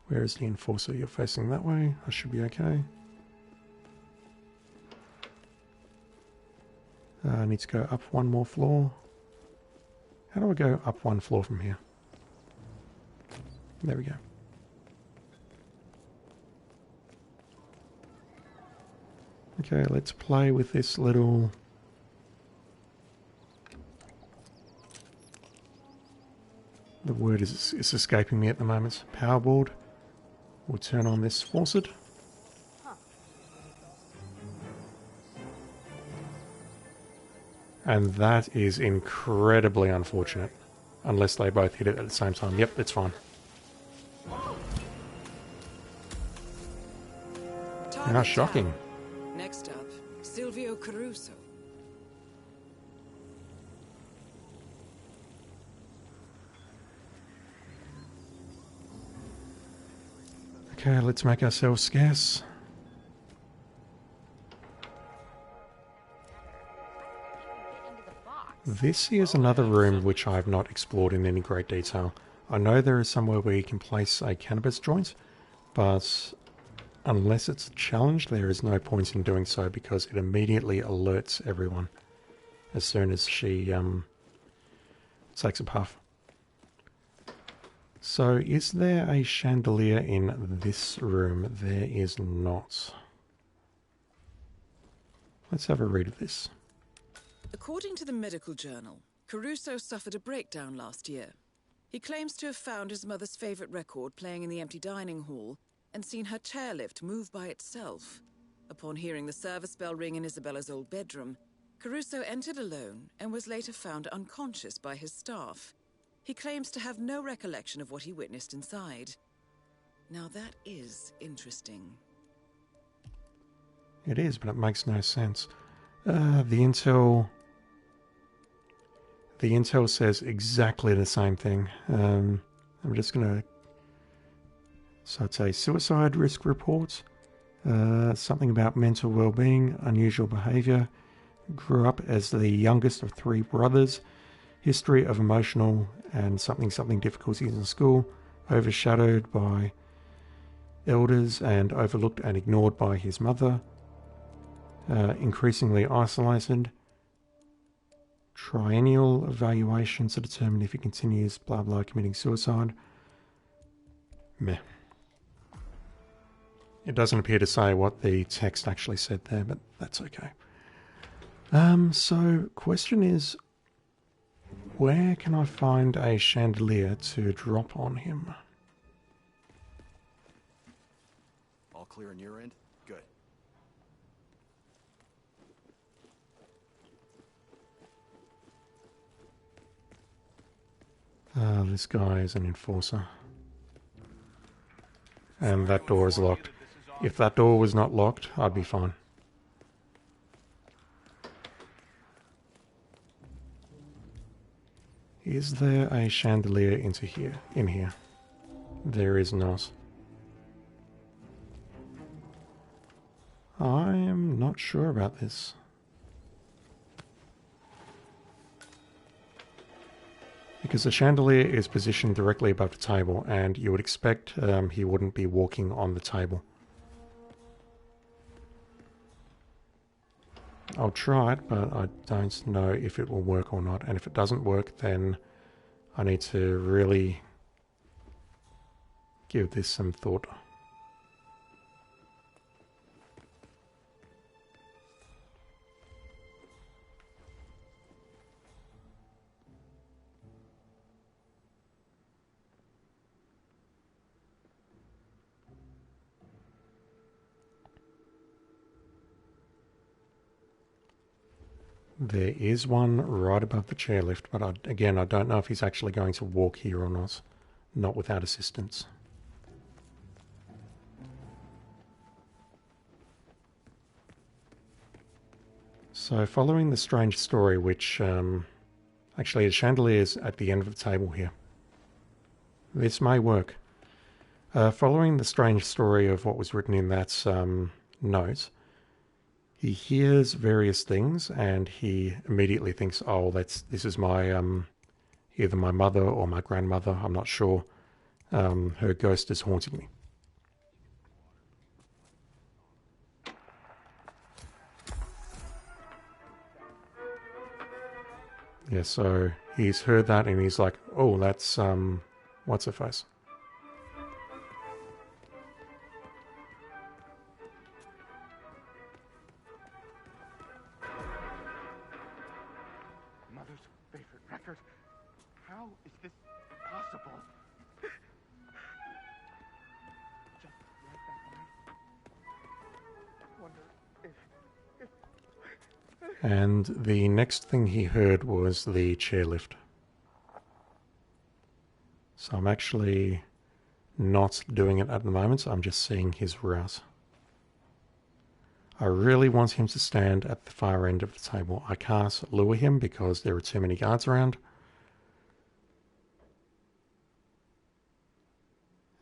Where is the enforcer? You're facing that way. I should be okay. I need to go up one more floor. How do I go up one floor from here? There we go. Okay, let's play with this little... The word is escaping me at the moment. Power board. We'll turn on this faucet. And that is incredibly unfortunate. Unless they both hit it at the same time. Yep, it's fine. How shocking. Next up, Silvio Caruso. Okay, let's make ourselves scarce. This is another room which I have not explored in any great detail. I know there is somewhere where you can place a cannabis joint, but unless it's a challenge, there is no point in doing so because it immediately alerts everyone as soon as she takes a puff. So, is there a chandelier in this room? There is not. Let's have a read of this. According to the medical journal, Caruso suffered a breakdown last year. He claims to have found his mother's favorite record playing in the empty dining hall and seen her chairlift move by itself. Upon hearing the service bell ring in Isabella's old bedroom, Caruso entered alone and was later found unconscious by his staff. He claims to have no recollection of what he witnessed inside. Now that is interesting. It is, but it makes no sense. The intel says exactly the same thing. I'm just going to... So it's a suicide risk report. Something about mental well-being, unusual behaviour. Grew up as the youngest of 3 brothers. History of emotional and something difficulties in school. Overshadowed by elders and overlooked and ignored by his mother. Increasingly isolated. Triennial evaluation to determine if he continues blah blah committing suicide. Meh. It doesn't appear to say what the text actually said there, but that's okay. So, question is, where can I find a chandelier to drop on him? All clear on your end? Good. This guy is an enforcer. And that door is locked. If that door was not locked, I'd be fine. Is there a chandelier in here? There is not. I am not sure about this. Because the chandelier is positioned directly above the table, and you would expect he wouldn't be walking on the table. I'll try it, but I don't know if it will work or not. And if it doesn't work, then I need to really give this some thought. There is one right above the chairlift, but again, I don't know if he's actually going to walk here or not. Not without assistance. So following the strange story, which actually the chandelier is at the end of the table here. This may work. Following the strange story of what was written in that note, he hears various things and he immediately thinks, oh, this is my, either my mother or my grandmother, I'm not sure. Her ghost is haunting me. Yeah, so he's heard that and he's like, oh, that's, what's her face? Mother's favorite record. How is this possible? Just like that night. I wonder if... And the next thing he heard was the chairlift. So I'm actually not doing it at the moment, I'm just seeing his route. I really want him to stand at the far end of the table. I can't lure him because there are too many guards around.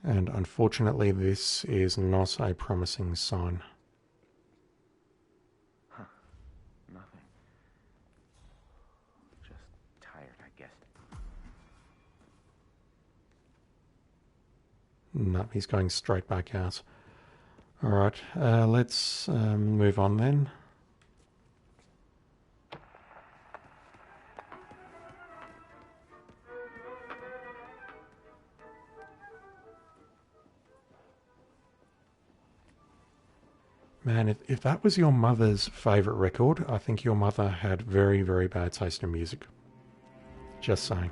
And unfortunately, this is not a promising sign. Nothing. Just tired, I guess. No, he's going straight back out. Alright, let's move on then. Man, if that was your mother's favourite record, I think your mother had very, very bad taste in music. Just saying.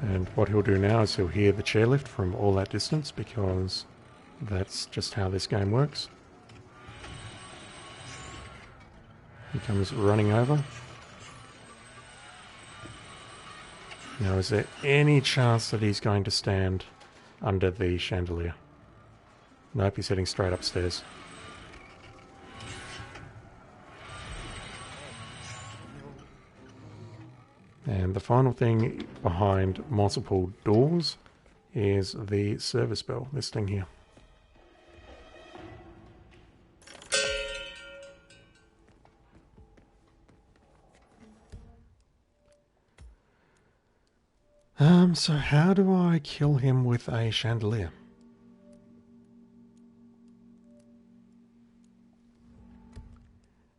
And what he'll do now is he'll hear the chairlift from all that distance because that's just how this game works. He comes running over. Now, is there any chance that he's going to stand under the chandelier? Nope, he's heading straight upstairs. And the final thing behind multiple doors is the service bell, this thing here. So how do I kill him with a chandelier?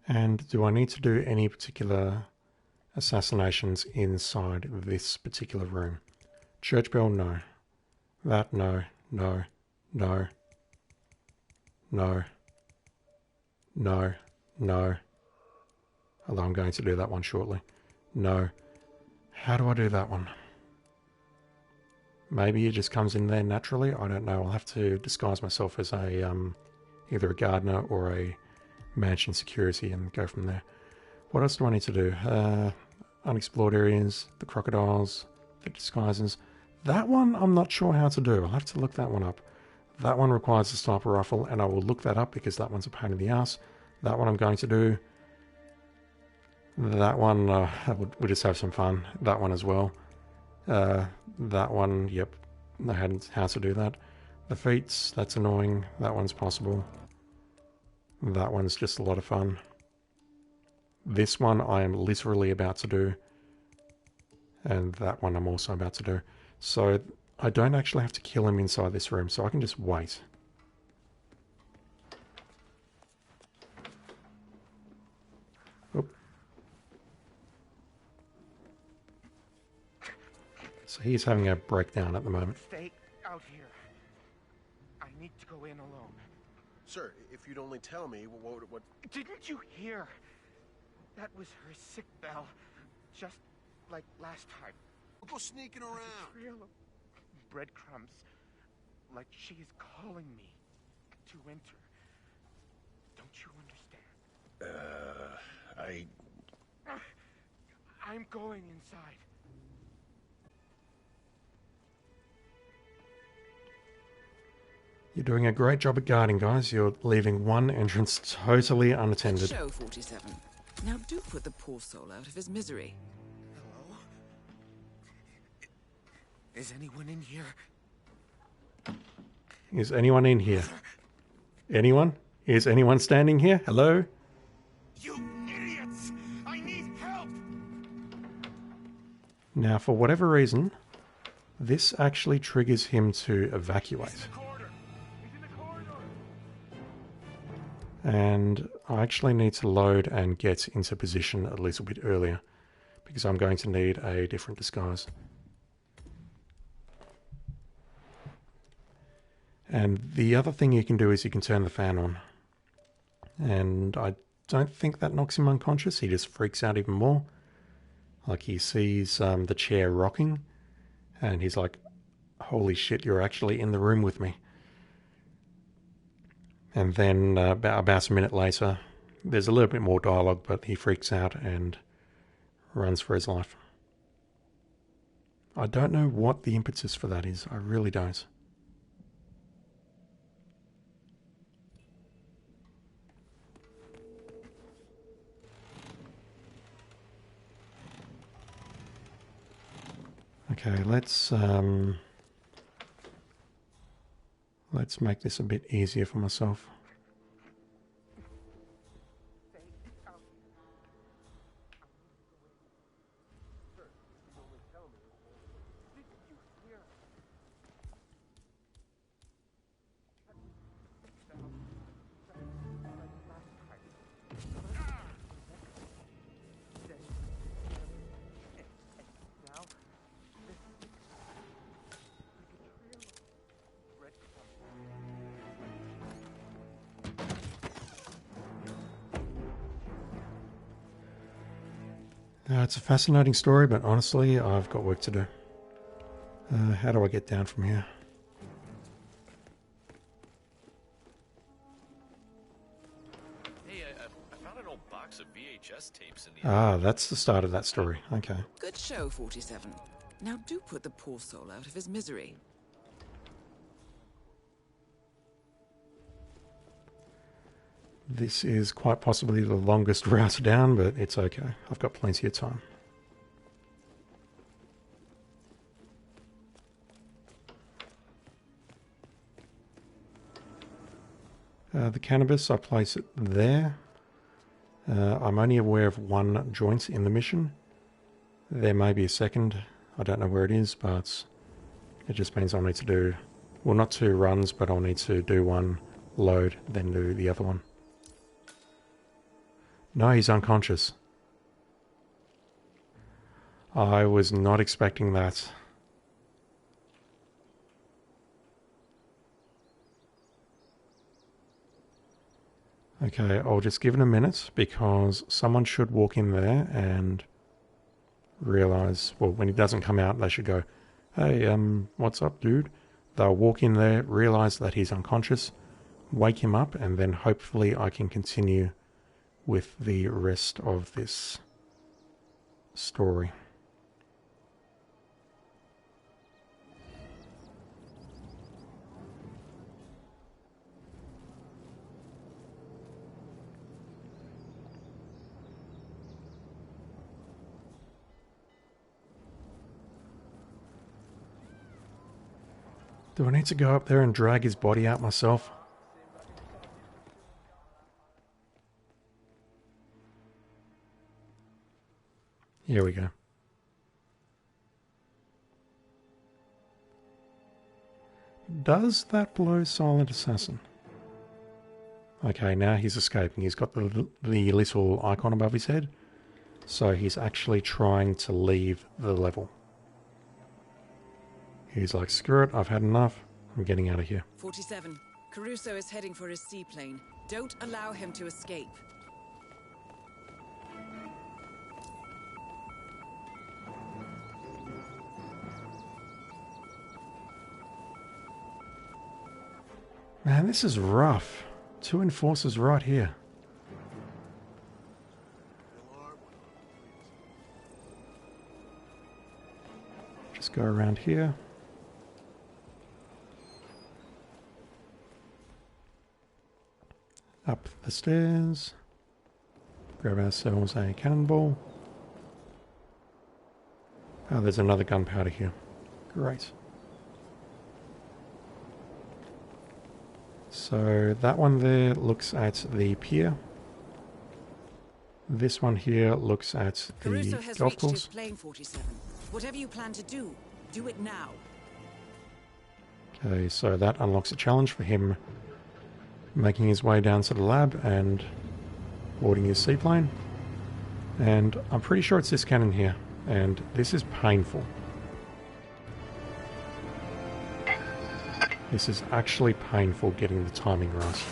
And do I need to do any particular assassinations inside this particular room? Church bell, no. That, no, no, no, no, no, no. Although I'm going to do that one shortly. No. How do I do that one? Maybe it just comes in there naturally. I don't know. I'll have to disguise myself as a either a gardener or a mansion security and go from there. What else do I need to do? Unexplored areas, the crocodiles, the disguises. That one I'm not sure how to do. I'll have to look that one up. That one requires a sniper rifle, and I will look that up because that one's a pain in the ass. That one I'm going to do. That one, we'll just have some fun. That one as well. That one, yep, I had how to do that. The feats, that's annoying. That one's possible. That one's just a lot of fun. This one I am literally about to do. And that one I'm also about to do. So I don't actually have to kill him inside this room, so I can just wait. Oop. So he's having a breakdown at the moment. Stay out here. I need to go in alone. Sir, if you'd only tell me what... Didn't you hear? That was her sick bell. Just like last time. Don't go sneaking around. A trail of breadcrumbs. Like she is calling me to enter. Don't you understand? I'm going inside. You're doing a great job at guarding, guys. You're leaving one entrance totally unattended. Show 47. Now do put the poor soul out of his misery. Hello? Is anyone in here? Is anyone in here? Anyone? Is anyone standing here? Hello? You idiots! I need help! Now, for whatever reason, this actually triggers him to evacuate. And I actually need to load and get into position a little bit earlier because I'm going to need a different disguise. And the other thing you can do is you can turn the fan on. And I don't think that knocks him unconscious. He just freaks out even more. Like he sees the chair rocking and he's like, holy shit, you're actually in the room with me. And then about a minute later, there's a little bit more dialogue, but he freaks out and runs for his life. I don't know what the impetus for that is. I really don't. Okay, let's make this a bit easier for myself. It's a fascinating story, but honestly, I've got work to do. How do I get down from here? Hey, I found an old box of VHS tapes in the... Ah, that's the start of that story. Okay. Good show, 47. Now do put the poor soul out of his misery. This is quite possibly the longest route down, but it's okay. I've got plenty of time. The cannabis, I place it there. I'm only aware of one joint in the mission. There may be a second. I don't know where it is, but it just means I'll need to do, well, not 2 runs, but I'll need to do one, load, then do the other one. No, he's unconscious. I was not expecting that. Okay, I'll just give it a minute because someone should walk in there and realize, well, when he doesn't come out, they should go, hey, what's up, dude? They'll walk in there, realize that he's unconscious, wake him up, and then hopefully I can continue with the rest of this story. Do I need to go up there and drag his body out myself? Here we go. Does that blow Silent Assassin? Okay, now he's escaping. He's got the little icon above his head. So he's actually trying to leave the level. He's like, screw it, I've had enough. I'm getting out of here. 47. Caruso is heading for his seaplane. Don't allow him to escape. Man, this is rough. 2 enforcers right here. go around here. Up the stairs. Grab ourselves a cannonball. Oh, there's another gunpowder here. Great. So that one there looks at the pier. This one here looks at the Caruso has golf reached course. his plane 47. Whatever you plan to do it now. Okay, so that unlocks a challenge for him making his way down to the lab and boarding his seaplane. And I'm pretty sure it's this cannon here, and this is painful. This is actually painful getting the timing right.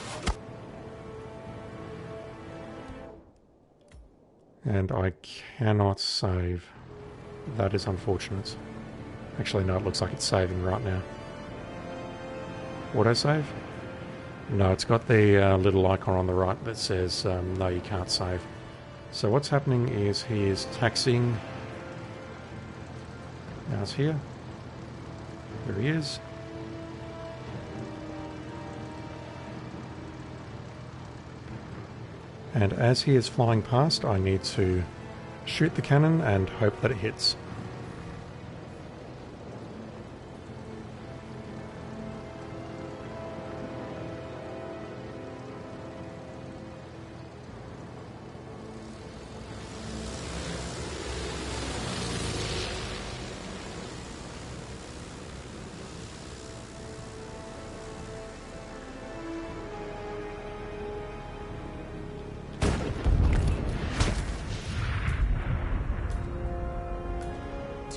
And I cannot save. That is unfortunate. Actually, no, it looks like it's saving right now. Autosave? No, it's got the little icon on the right that says, no, you can't save. So what's happening is he is taxiing out here. There he is. And as he is flying past, I need to shoot the cannon and hope that it hits.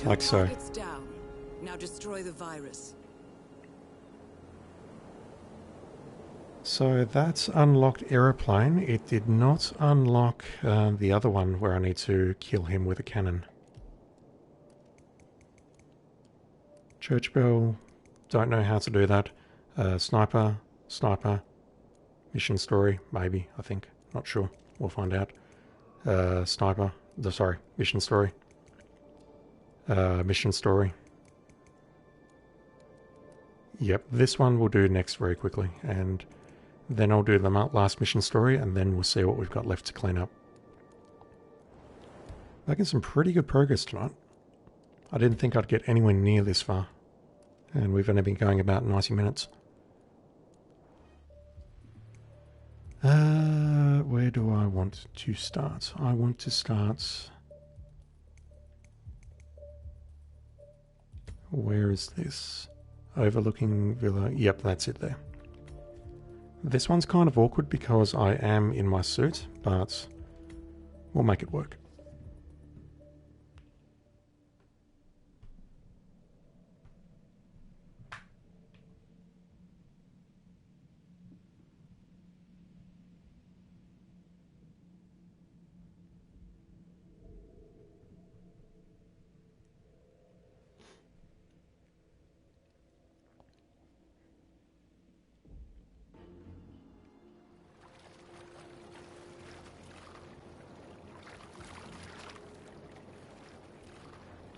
Like so. Targets down. Now destroy the virus. So that's unlocked aeroplane. It did not unlock the other one where I need to kill him with a cannon. Church bell. Don't know how to do that. Sniper. Mission story. Maybe, I think. Not sure. We'll find out. Sniper. Sorry. Mission story. Mission story. Yep, this one we'll do next very quickly, and then I'll do the last mission story, and then we'll see what we've got left to clean up. Making some pretty good progress tonight. I didn't think I'd get anywhere near this far, and we've only been going about 90 minutes. Where do I want to start? I want to start... Where is this? Overlooking Villa. Yep, that's it there. This one's kind of awkward because I am in my suit, but we'll make it work.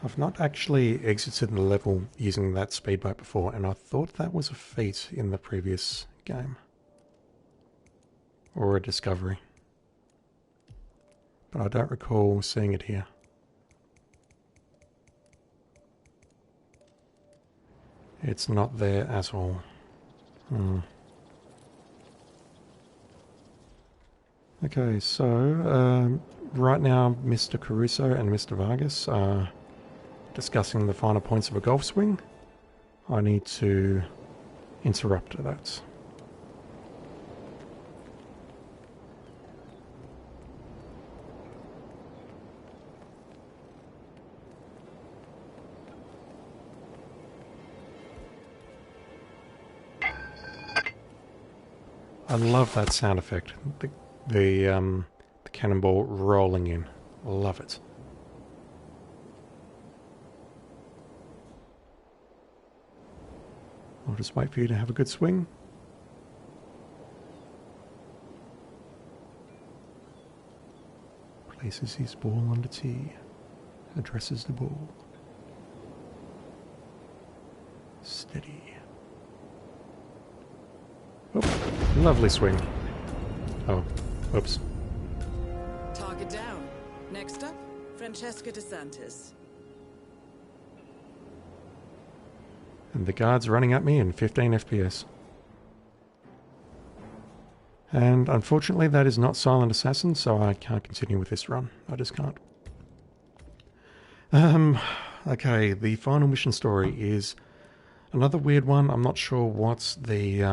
I've not actually exited the level using that speedboat before, and I thought that was a feat in the previous game. Or a discovery. But I don't recall seeing it here. It's not there at all. Okay, so right now Mr. Caruso and Mr. Vargas are discussing the finer points of a golf swing. I need to interrupt that. I love that sound effect. The cannonball rolling in. I love it. I'll just wait for you to have a good swing. Places his ball under tee. Addresses the ball. Steady. Oh, lovely swing. Oh, oops. Target down. Next up, Francesca DeSantis. And the guard's running at me in 15 FPS. And unfortunately that is not Silent Assassin, so I can't continue with this run. I just can't. Okay, the final mission story is another weird one. I'm not sure what the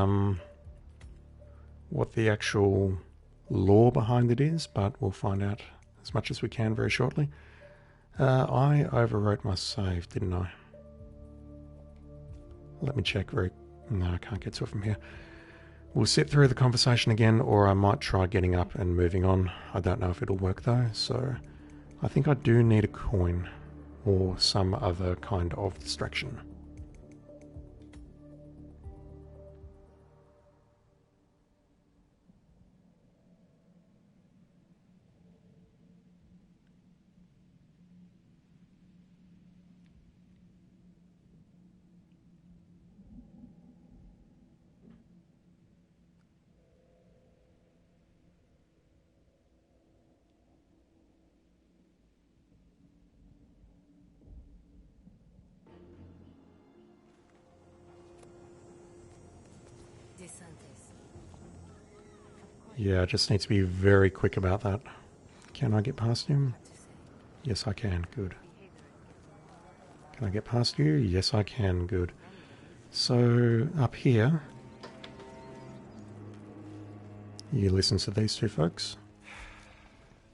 actual lore behind it is, but we'll find out as much as we can very shortly. I overwrote my save, didn't I? Let me check very... No, I can't get to it from here. We'll sit through the conversation again, or I might try getting up and moving on. I don't know if it'll work though, so I think I do need a coin or some other kind of distraction. Yeah, I just need to be very quick about that. Can I get past him? Yes, I can. Good. Can I get past you? Yes, I can. Good. So, up here, you listen to these two folks.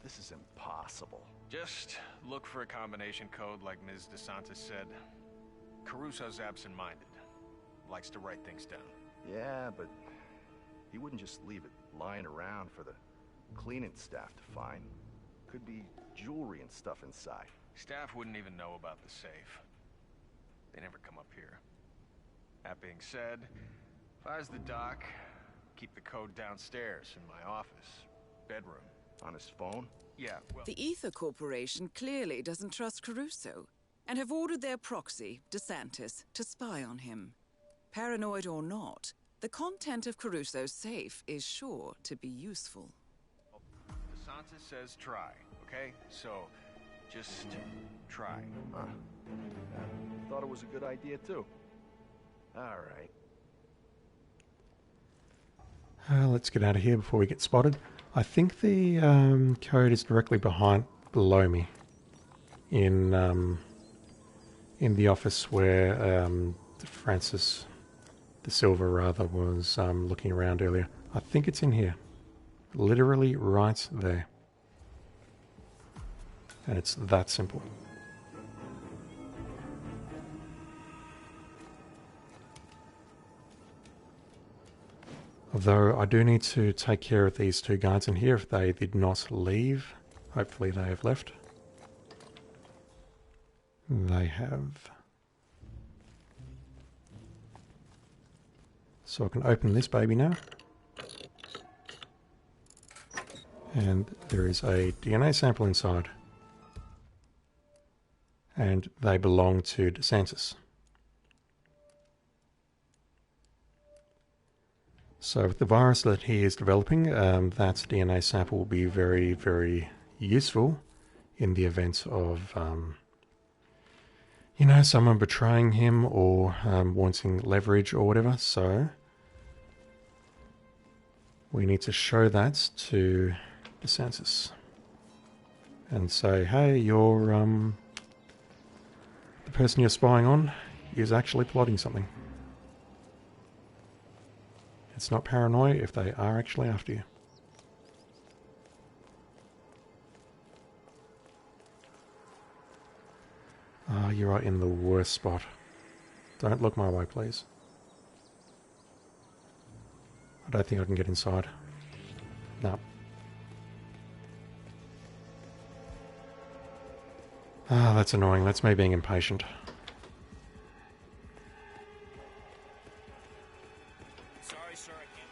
This is impossible. Just look for a combination code like Ms. DeSantis said. Caruso's absent-minded. Likes to write things down. Yeah, but he wouldn't just leave it lying around for the cleaning staff to find. Could be jewelry and stuff inside. Staff wouldn't even know about the safe. They never come up here. That being said, if I was the doc, keep the code downstairs in my office. Bedroom. On his phone? Yeah, well... The Ether Corporation clearly doesn't trust Caruso, and have ordered their proxy, DeSantis, to spy on him. Paranoid or not, the content of Caruso's safe is sure to be useful. DeSantis says try, okay? So, just try. Huh. Thought it was a good idea, too. All right. Let's get out of here before we get spotted. I think the code is directly below me in the office where Francis De Silva rather was looking around earlier. I think it's in here, literally right there, and it's that simple. Although I do need to take care of these two guards in here if they did not leave. Hopefully they have left. They have. So I can open this baby now. And there is a DNA sample inside. And they belong to DeSantis. So with the virus that he is developing, that DNA sample will be very, very useful in the event of, you know, someone betraying him or wanting leverage or whatever. So we need to show that to DeSantis and say, hey, you're, the person you're spying on is actually plotting something. It's not paranoia if they are actually after you. Ah, you are in the worst spot. Don't look my way, please. I don't think I can get inside. No. Ah, that's annoying. That's me being impatient. Sorry, sir, I can't.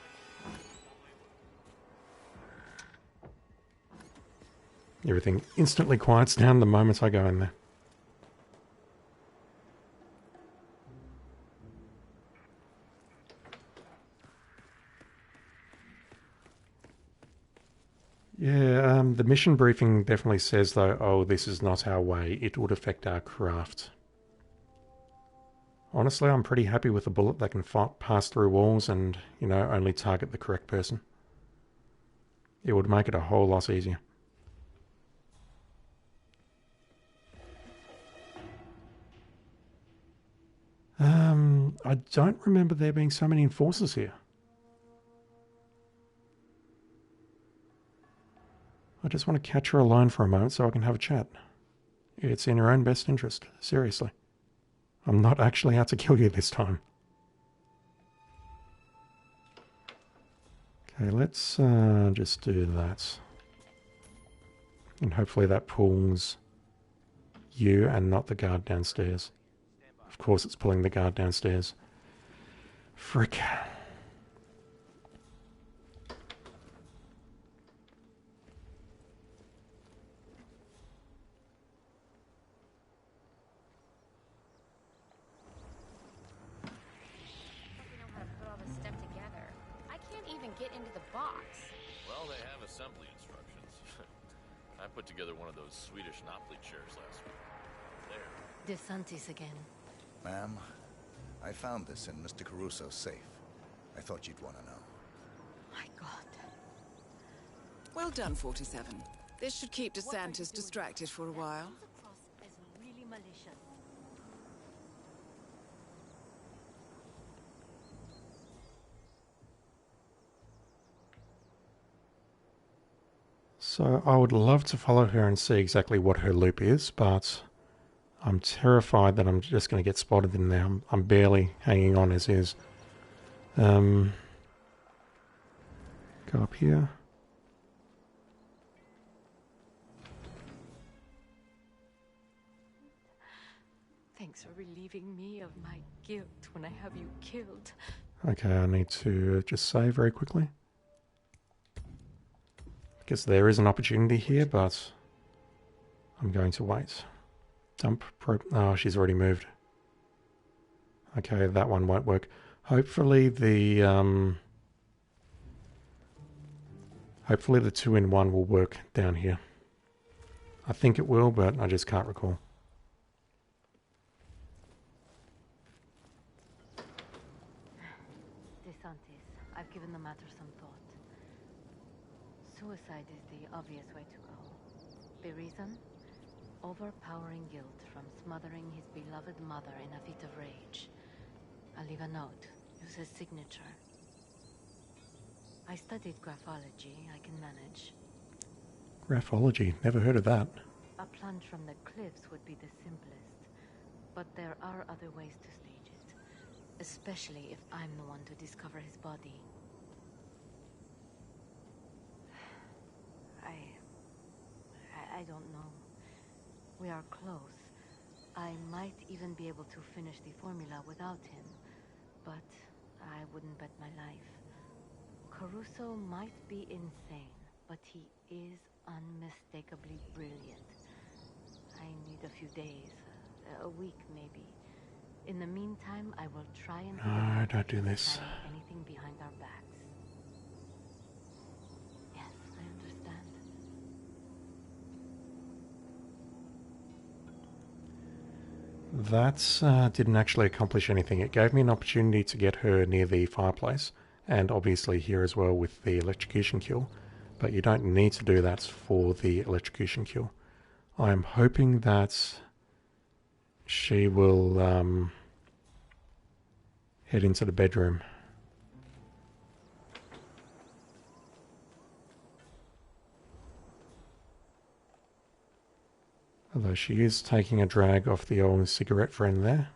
Everything instantly quiets down the moment I go in there. Yeah, the mission briefing definitely says, though, oh, this is not our way. It would affect our craft. Honestly, I'm pretty happy with a bullet that can pass through walls and, you know, only target the correct person. It would make it a whole lot easier. I don't remember there being so many enforcers here. I just want to catch her alone for a moment so I can have a chat. It's in her own best interest, seriously. I'm not actually out to kill you this time. Okay, let's just do that. And hopefully that pulls you and not the guard downstairs. Of course it's pulling the guard downstairs. Frick. Well, they have assembly instructions. I put together one of those Swedish Napoli chairs last week. There. DeSantis again. Ma'am, I found this in Mr. Caruso's safe. I thought you'd want to know. My God. Well done, 47. This should keep DeSantis distracted for a while. As really malicious. So I would love to follow her and see exactly what her loop is, but I'm terrified that I'm just going to get spotted in there. I'm barely hanging on as is. Go up here. Thanks for relieving me of my guilt when I have you killed. Okay, I need to just save very quickly. Guess there is an opportunity here, but I'm going to wait. Dump probe. Oh, she's already moved. Okay, that one won't work. Hopefully the 2-in-1 will work down here. I think it will, but I just can't recall. DeSantis, I've given the matter some thought. Suicide is the obvious way to go. The reason? Overpowering guilt from smothering his beloved mother in a fit of rage. I'll leave a note. Use his signature. I studied graphology. I can manage. Graphology? Never heard of that. A plunge from the cliffs would be the simplest. But there are other ways to stage it. Especially if I'm the one to discover his body. I don't know. We are close. I might even be able to finish the formula without him. But I wouldn't bet my life. Caruso might be insane, but he is unmistakably brilliant. I need a few days, a week maybe. In the meantime, I will try and... No, don't do this. Anything behind our backs. Yes, I understand. That didn't actually accomplish anything. It gave me an opportunity to get her near the fireplace, and obviously here as well with the electrocution kill, but you don't need to do that for the electrocution kill. I'm hoping that she will head into the bedroom. Although she is taking a drag off the old cigarette friend there.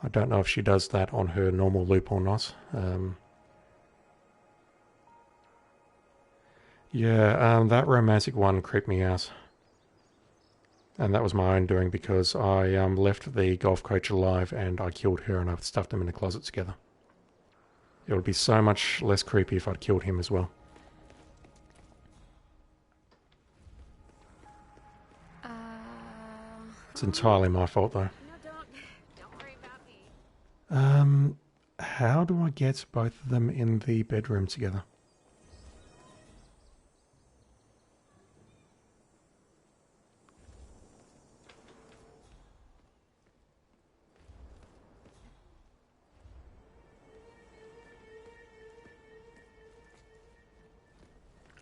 I don't know if she does that on her normal loop or not. That romantic one creeped me out. And that was my own doing because I left the golf coach alive and I killed her and I've stuffed them in a closet together. It would be so much less creepy if I'd killed him as well. It's entirely my fault, though. No, don't worry about me. How do I get both of them in the bedroom together?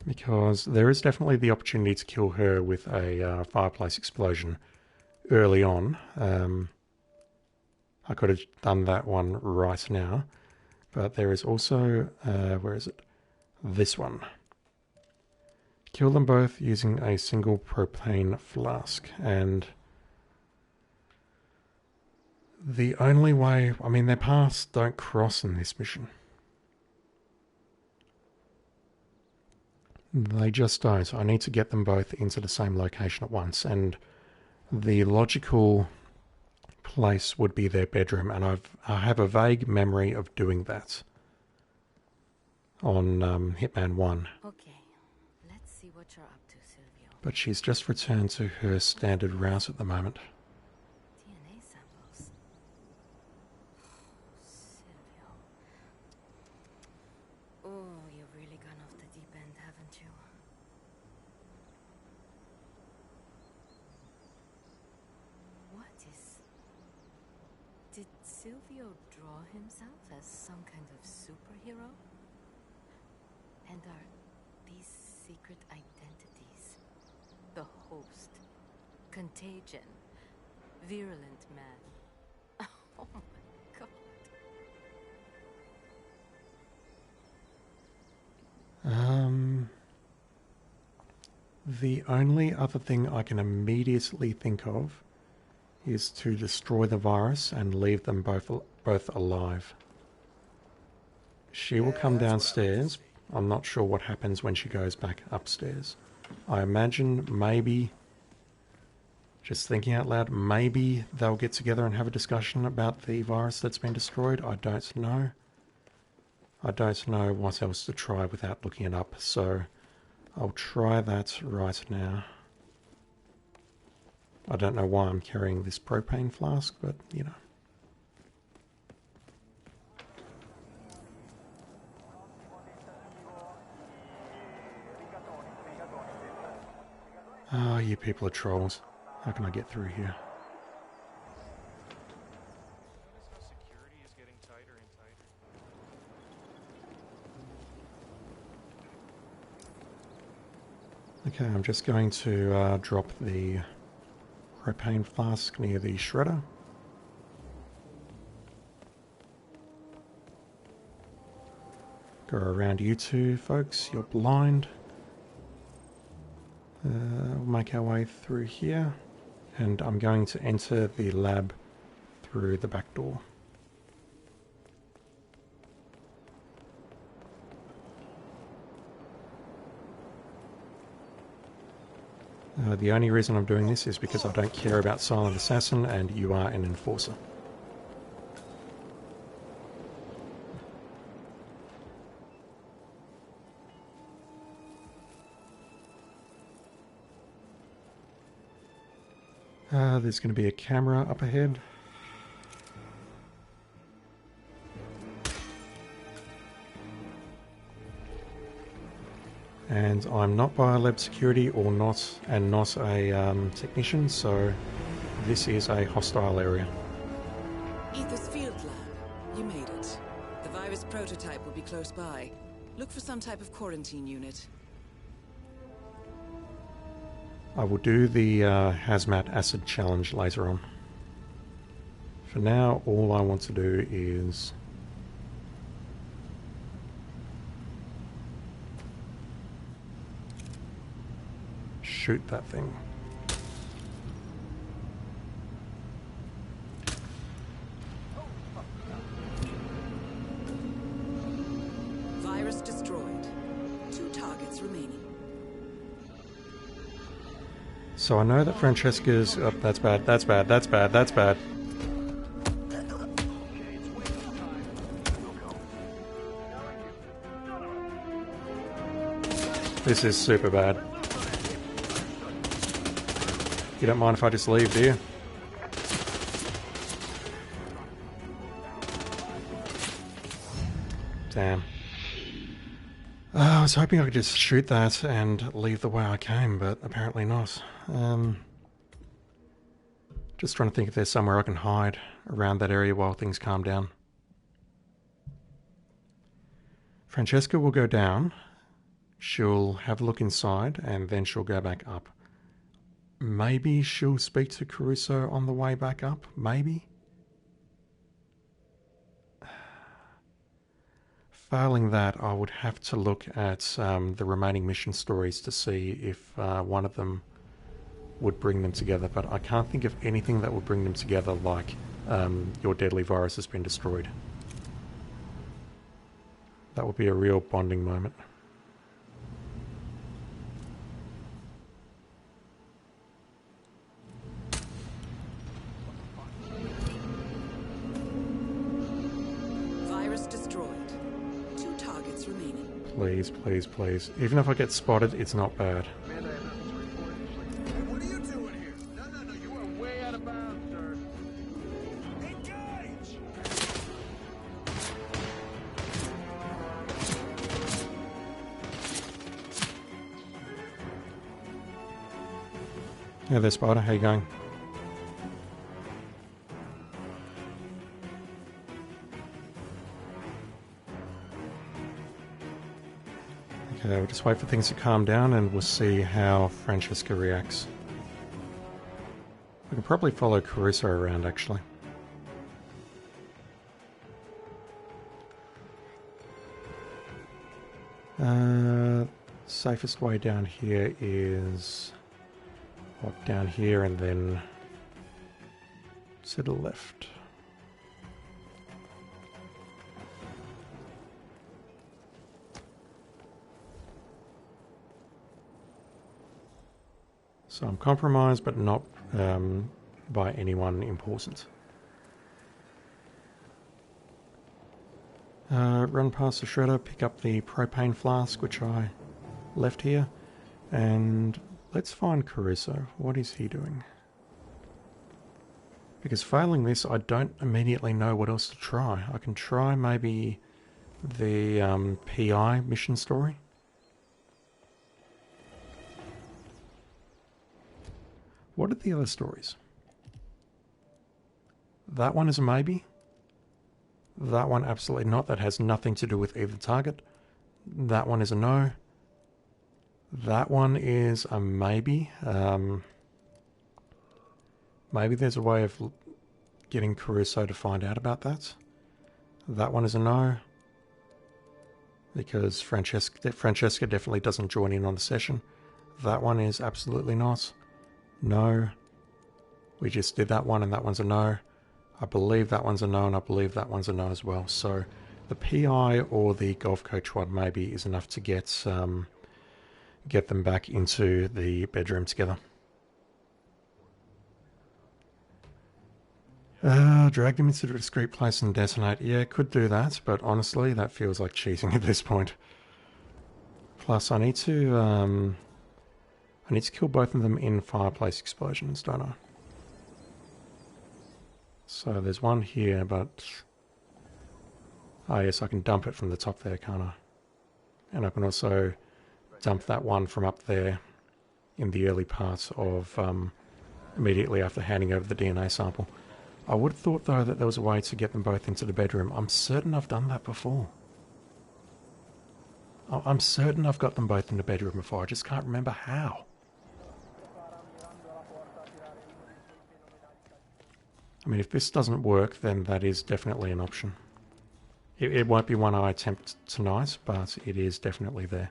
Because there is definitely the opportunity to kill her with a fireplace explosion early on. I could have done that one right now. But there is also, where is it? This one. Kill them both using a single propane flask. And the only way, I mean, their paths don't cross in this mission. They just don't. I need to get them both into the same location at once. And the logical place would be their bedroom. And I have a vague memory of doing that on Hitman 1. Okay, let's see what you're up to, Silvio. But she's just returned to her standard route at the moment. DNA samples. Silvio. Oh, you've really gone off the deep end, haven't you? What is... Did Silvio draw himself as some kind of superhero? And are these secret identities? The host, contagion, virulent man. Oh my god. The only other thing I can immediately think of is to destroy the virus and leave them both alive. She will come downstairs. I'm not sure what happens when she goes back upstairs. I imagine maybe, just thinking out loud, maybe they'll get together and have a discussion about the virus that's been destroyed. I don't know. I don't know what else to try without looking it up, so I'll try that right now. I don't know why I'm carrying this propane flask, but, you know. Oh, you people are trolls. How can I get through here? Security is getting tighter and tighter. Okay, I'm just going to drop the propane flask near the shredder. Go around you two folks, you're blind. We'll make our way through here, and I'm going to enter the lab through the back door. The only reason I'm doing this is because I don't care about Silent Assassin and you are an enforcer. There's going to be a camera up ahead. And I'm not biolab security or not a technician, so this is a hostile area. Ether's field lab. You made it. The virus prototype will be close by. Look for some type of quarantine unit. I will do the hazmat acid challenge later on. For now, all I want to do is shoot that thing. Virus destroyed. 2 targets remaining. So I know that Francesca's... Oh, that's bad, that's bad, that's bad, that's bad. This is super bad. You don't mind if I just leave, do you? Damn. I was hoping I could just shoot that and leave the way I came, but apparently not. Just trying to think if there's somewhere I can hide around that area while things calm down. Francesca will go down. She'll have a look inside, and then she'll go back up. Maybe she'll speak to Caruso on the way back up? Maybe? Failing that, I would have to look at the remaining mission stories to see if one of them would bring them together, but I can't think of anything that would bring them together like your deadly virus has been destroyed. That would be a real bonding moment. Virus destroyed. 2 targets remaining. Please, please, please. Even if I get spotted, it's not bad. What are you doing here? No, you are way out of bounds, sir. Engage! Yeah, there, Spider. How you going? Okay, we'll just wait for things to calm down and we'll see how Francesca reacts. We can probably follow Caruso around, actually. Safest way down here is walk down here and then to the left. So I'm compromised, but not by anyone important. Run past the shredder, pick up the propane flask, which I left here, and let's find Caruso. What is he doing? Because failing this, I don't immediately know what else to try. I can try maybe the PI mission story. What are the other stories? That one is a maybe. That one absolutely not. That has nothing to do with either target. That one is a no. That one is a maybe. Maybe there's a way of getting Caruso to find out about that. That one is a no. Because Francesca definitely doesn't join in on the session. That one is absolutely not. No. We just did that one and that one's a no. I believe that one's a no and I believe that one's a no as well. So the PI or the golf coach one maybe is enough to get them back into the bedroom together. Drag them into a discreet place and detonate. Yeah, could do that, but honestly that feels like cheating at this point. Plus I need to kill both of them in fireplace explosions, don't I? So there's one here, but... Oh yes, I can dump it from the top there, can't I? And I can also dump that one from up there in the early parts of... immediately after handing over the DNA sample. I would have thought, though, that there was a way to get them both into the bedroom. I'm certain I've done that before. I'm certain I've got them both in the bedroom before. I just can't remember how. I mean, if this doesn't work, then that is definitely an option. It won't be one I attempt tonight, but it is definitely there.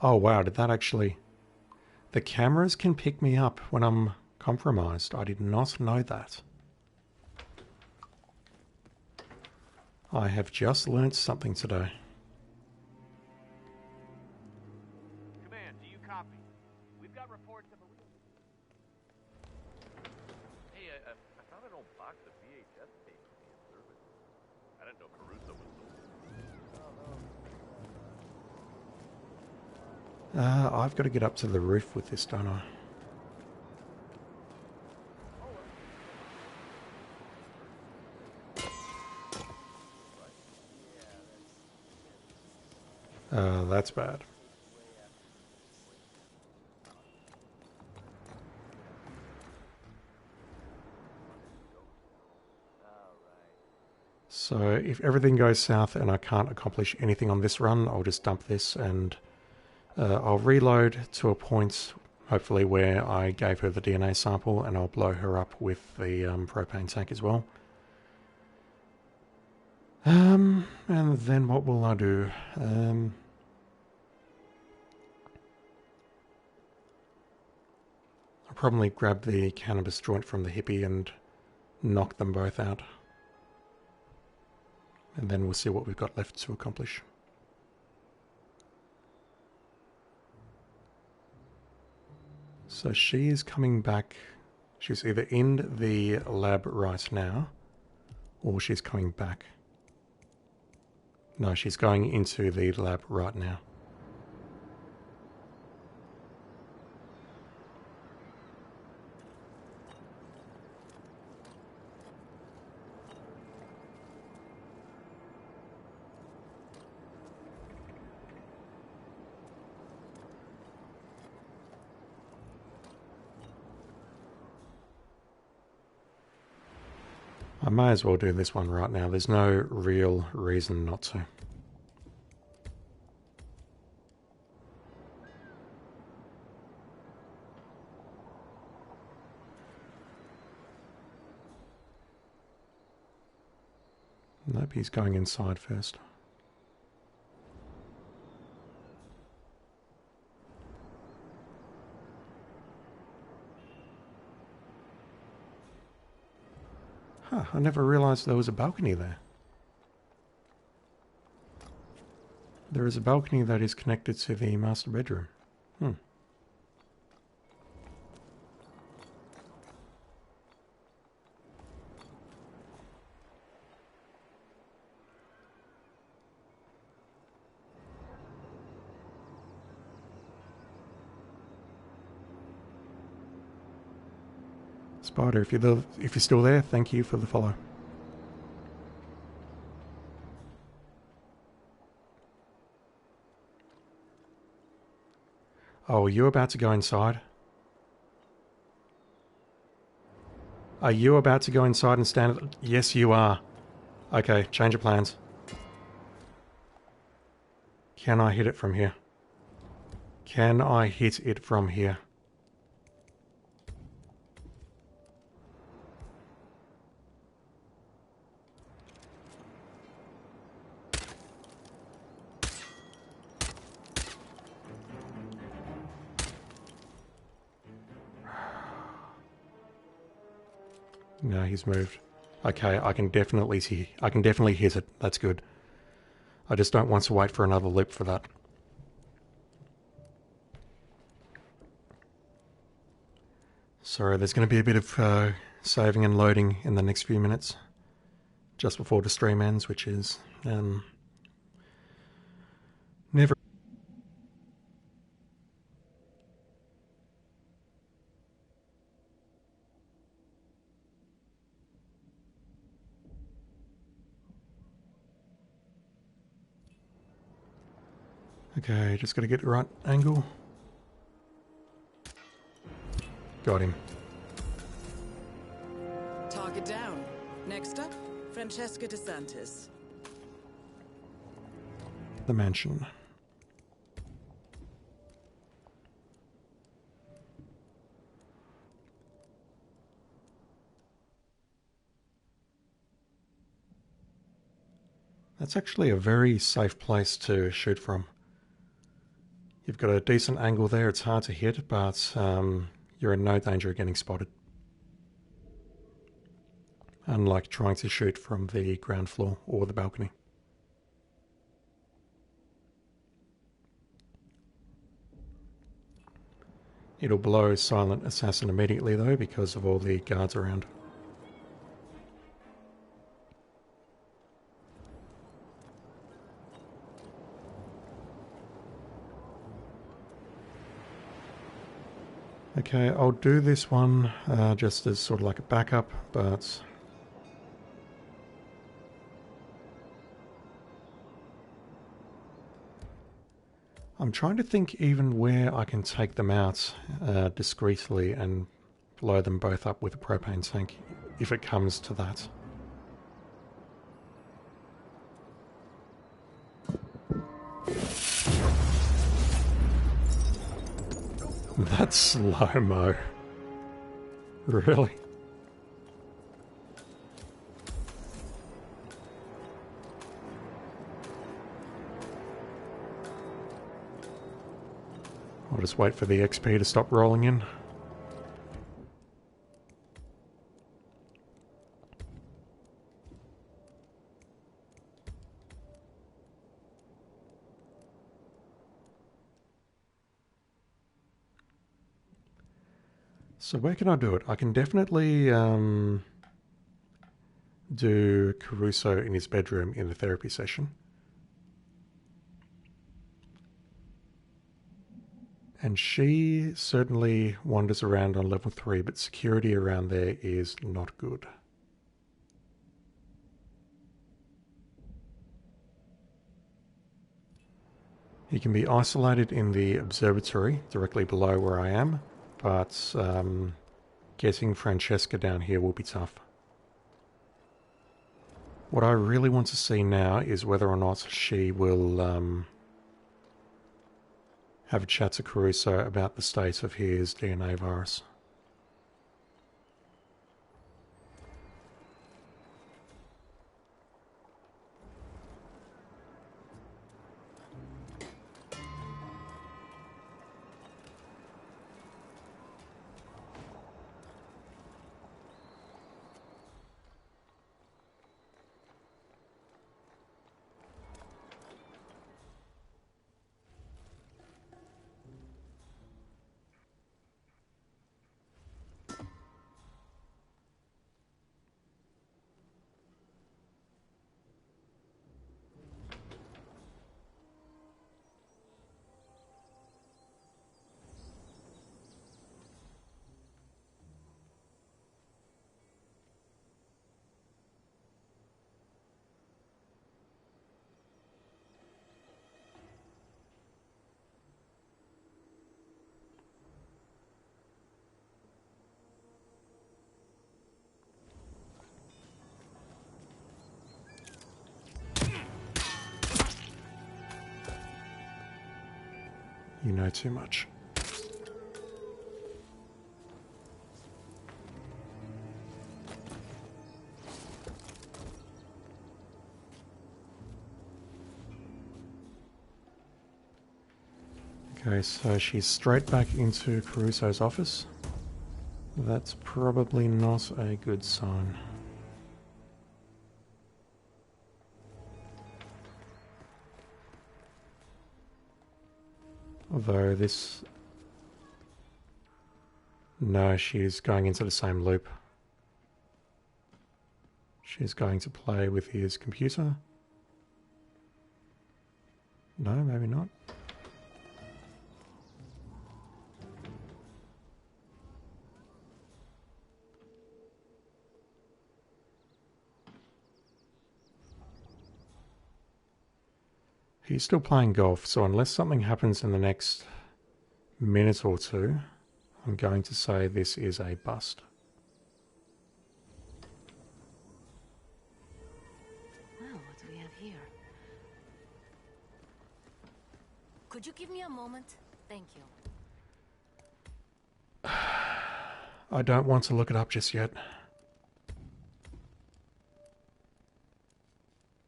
Oh wow, did that actually... The cameras can pick me up when I'm compromised. I did not know that. I have just learnt something today. Command, do you copy? We've got reports of a real... Hey, I found an old box of VHS tapes being serviced. I didn't know Caruso was I've got to get up to the roof with this, don't I? That's bad. So if everything goes south and I can't accomplish anything on this run, I'll just dump this and I'll reload to a point, hopefully where I gave her the DNA sample, and I'll blow her up with the propane tank as well. And then what will I do? I'll probably grab the cannabis joint from the hippie and knock them both out. And then we'll see what we've got left to accomplish. So she is coming back. She's either in the lab right now, or she's coming back. No, she's going into the lab right now. I may as well do this one right now. There's no real reason not to. Nope, he's going inside first. Huh, I never realized there was a balcony there. There is a balcony that is connected to the master bedroom. Spider, if you're still there, thank you for the follow. Oh, are you about to go inside? Are you about to go inside and stand? Yes, you are. Okay, change of plans. Can I hit it from here? Can I hit it from here? No, he's moved. Okay, I can definitely hit it. That's good. I just don't want to wait for another loop for that. Sorry, there's going to be a bit of saving and loading in the next few minutes, just before the stream ends, which is never. Okay, just got to get the right angle. Got him. Target down. Next up, Francesca DeSantis. The mansion. That's actually a very safe place to shoot from. You've got a decent angle there. It's hard to hit, but you're in no danger of getting spotted. Unlike trying to shoot from the ground floor or the balcony. It'll blow Silent Assassin immediately though because of all the guards around. Okay, I'll do this one just as sort of like a backup, but I'm trying to think even where I can take them out discreetly and blow them both up with a propane tank, if it comes to that. That's slow-mo. Really? I'll just wait for the XP to stop rolling in. So where can I do it? I can definitely do Caruso in his bedroom in the therapy session. And she certainly wanders around on level 3, but security around there is not good. He can be isolated in the observatory directly below where I am, but getting Francesca down here will be tough. What I really want to see now is whether or not she will have a chat to Caruso about the state of his DNA virus. You know too much. Okay, so she's straight back into Caruso's office. That's probably not a good sign. Although this... No, she's going into the same loop. She's going to play with his computer. No, maybe not. He's still playing golf, so unless something happens in the next minute or two, I'm going to say this is a bust. Well, what do we have here? Could you give me a moment? Thank you. I don't want to look it up just yet.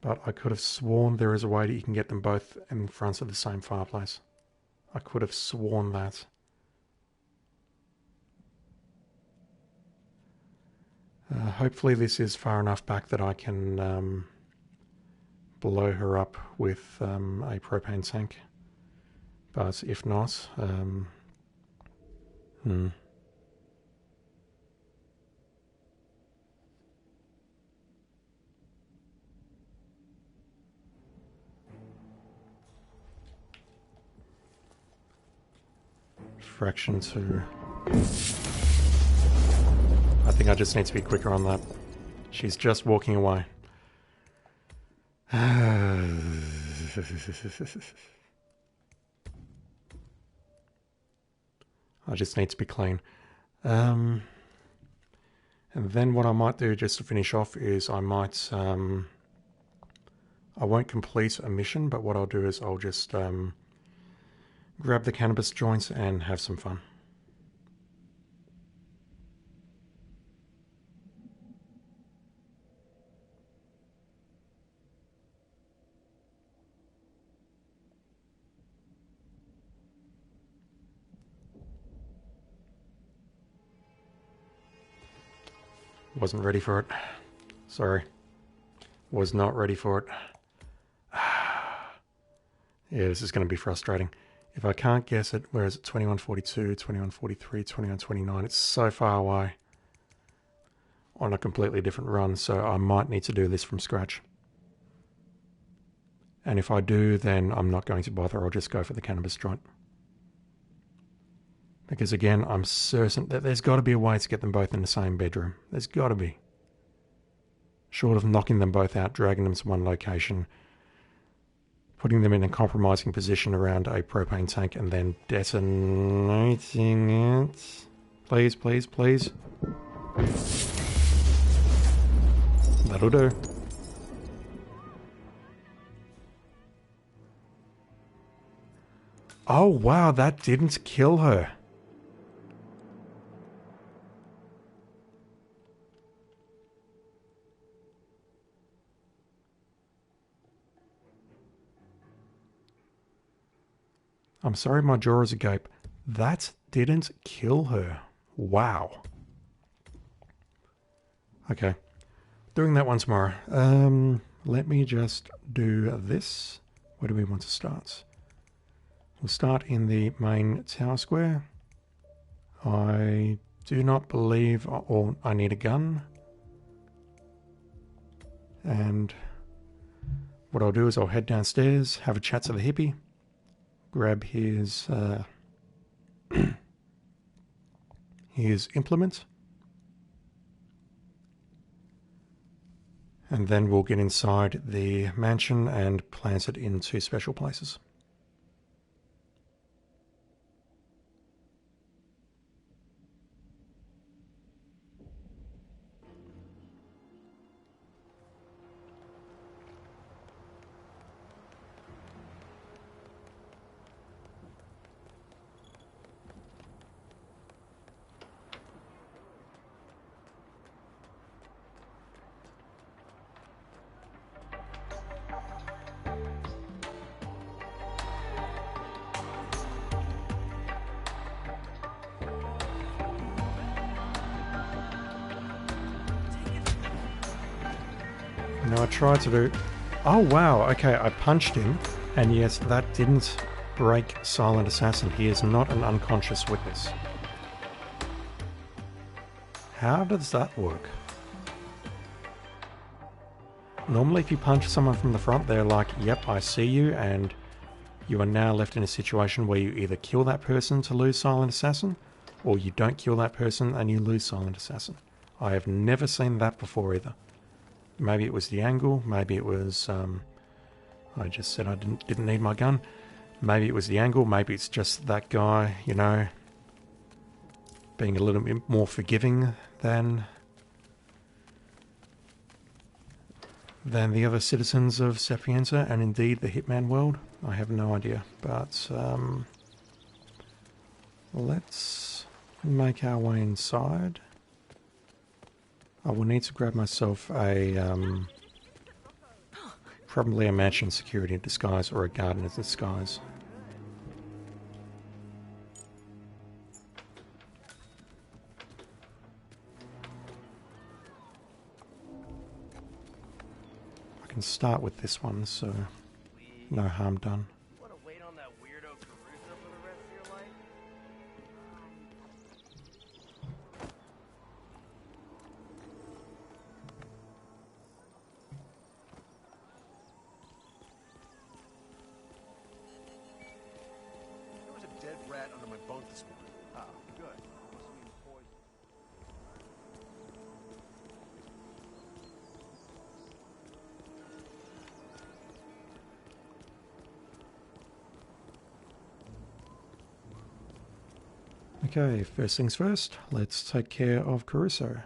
But I could have sworn there is a way that you can get them both in front of the same fireplace. I could have sworn that. Hopefully this is far enough back that I can blow her up with a propane tank. But if not, Fraction 2. I think I just need to be quicker on that. She's just walking away. I just need to be clean. And then what I might do just to finish off is I might... I won't complete a mission, but what I'll do is I'll just grab the cannabis joints and have some fun. Wasn't ready for it. Sorry. Was not ready for it. Yeah, this is going to be frustrating. If I can't guess it, where is it? 2142, 2143, 2129. It's so far away on a completely different run, so I might need to do this from scratch. And if I do, then I'm not going to bother. I'll just go for the cannabis joint. Because again, I'm certain that there's got to be a way to get them both in the same bedroom. There's got to be. Short of knocking them both out, dragging them to one location, putting them in a compromising position around a propane tank, and then detonating it. Please, please, please. That'll do. Oh wow, that didn't kill her. I'm sorry my jaw is agape. That didn't kill her. Wow. Okay. Doing that one tomorrow. Let me just do this. Where do we want to start? We'll start in the main tower square. I do not believe I need a gun. And what I'll do is I'll head downstairs, have a chat to the hippie, grab his his implement, and then we'll get inside the mansion and plant it in two special places. Now I tried to do... Oh wow, okay, I punched him, and yes, that didn't break Silent Assassin. He is not an unconscious witness. How does that work? Normally if you punch someone from the front, they're like, yep, I see you, and you are now left in a situation where you either kill that person to lose Silent Assassin, or you don't kill that person and you lose Silent Assassin. I have never seen that before either. Maybe it was the angle, maybe it was, I just said I didn't need my gun. Maybe it was the angle, maybe it's just that guy, you know, being a little bit more forgiving than the other citizens of Sapienza, and indeed the Hitman world. I have no idea, but let's make our way inside. I will need to grab myself a, probably a mansion security disguise or a gardener's disguise. I can start with this one, so no harm done. Want to wait on that weirdo Caruso for the rest of your life? There was a dead rat under my bunk this morning. Ah, good. Must have been poison. Okay, first things first, let's take care of Caruso.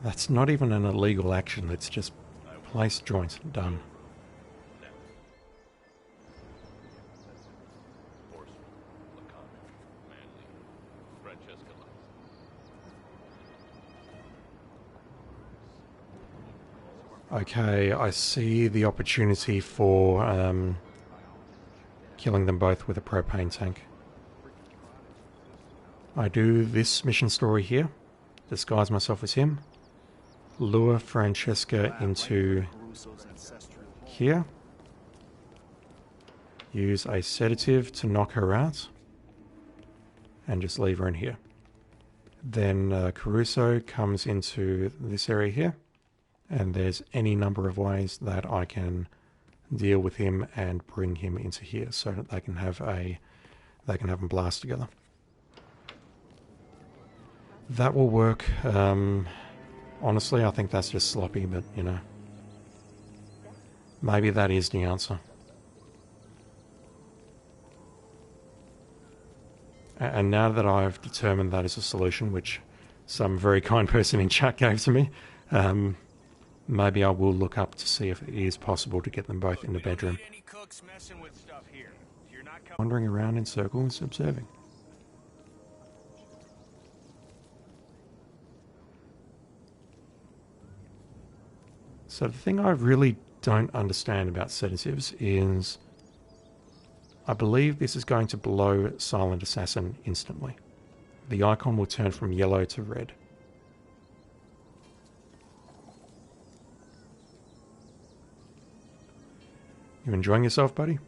That's not even an illegal action, it's just place joint, done. Okay, I see the opportunity for killing them both with a propane tank. I do this mission story here, disguise myself as him, lure Francesca into here, use a sedative to knock her out, and just leave her in here. Then Caruso comes into this area here, and there's any number of ways that I can deal with him and bring him into here so that they can have them blast together. That will work. Honestly, I think that's just sloppy, but you know, maybe that is the answer. And now that I've determined that is a solution, which some very kind person in chat gave to me, maybe I will look up to see if it is possible to get them both in the bedroom. Wandering around in circles, observing. So the thing I really don't understand about sedatives is I believe this is going to blow Silent Assassin instantly. The icon will turn from yellow to red. You enjoying yourself, buddy?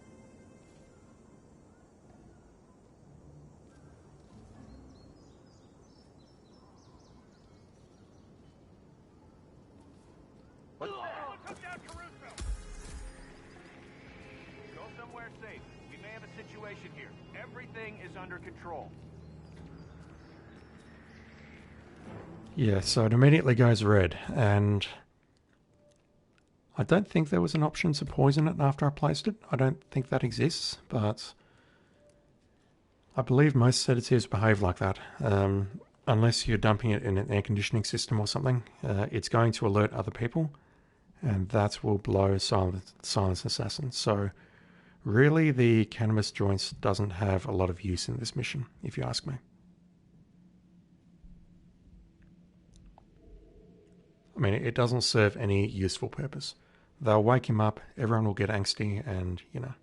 Yeah, so it immediately goes red, and I don't think there was an option to poison it after I placed it. I don't think that exists, but I believe most sedatives behave like that. Unless you're dumping it in an air conditioning system or something, it's going to alert other people, and that will blow Silent Assassin. So really the cannabis joints doesn't have a lot of use in this mission, if you ask me. I mean, it doesn't serve any useful purpose. They'll wake him up, everyone will get angsty, and, you know.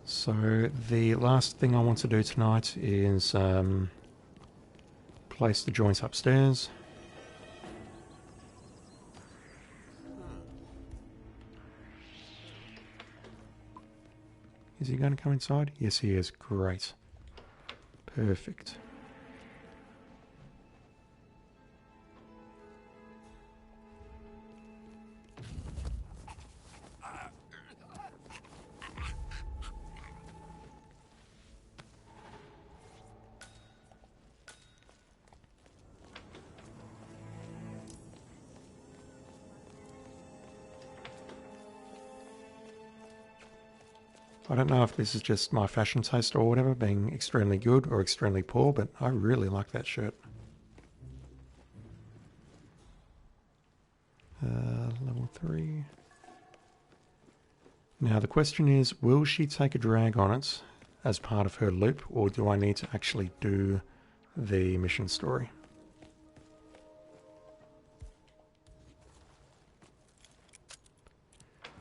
So, the last thing I want to do tonight is place the joints upstairs. Is he going to come inside? Yes, he is. Great. Perfect. I don't know if this is just my fashion taste or whatever, being extremely good or extremely poor, but I really like that shirt. Level 3. Now the question is, will she take a drag on it as part of her loop, or do I need to actually do the mission story?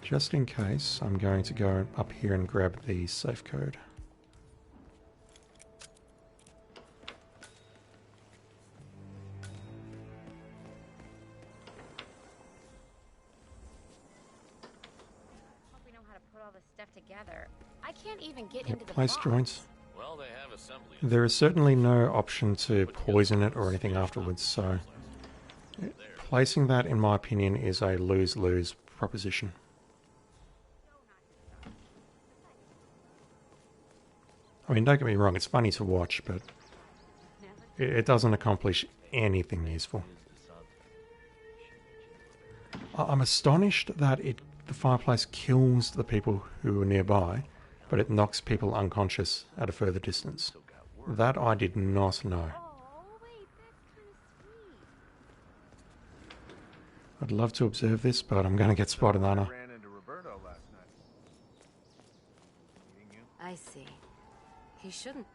Just in case, I'm going to go up here and grab the safe code. Hope we know how to put all this stuff together. I can't even get into the place box. joints. Well, they have assembly. There is certainly no option to poison it or anything afterwards, so placing that, in my opinion, is a lose-lose proposition. I mean, don't get me wrong, it's funny to watch, but it doesn't accomplish anything useful. I'm astonished that the fireplace kills the people who are nearby, but it knocks people unconscious at a further distance. That I did not know. I'd love to observe this, but I'm going to get spotted, aren't I? I see. He shouldn't.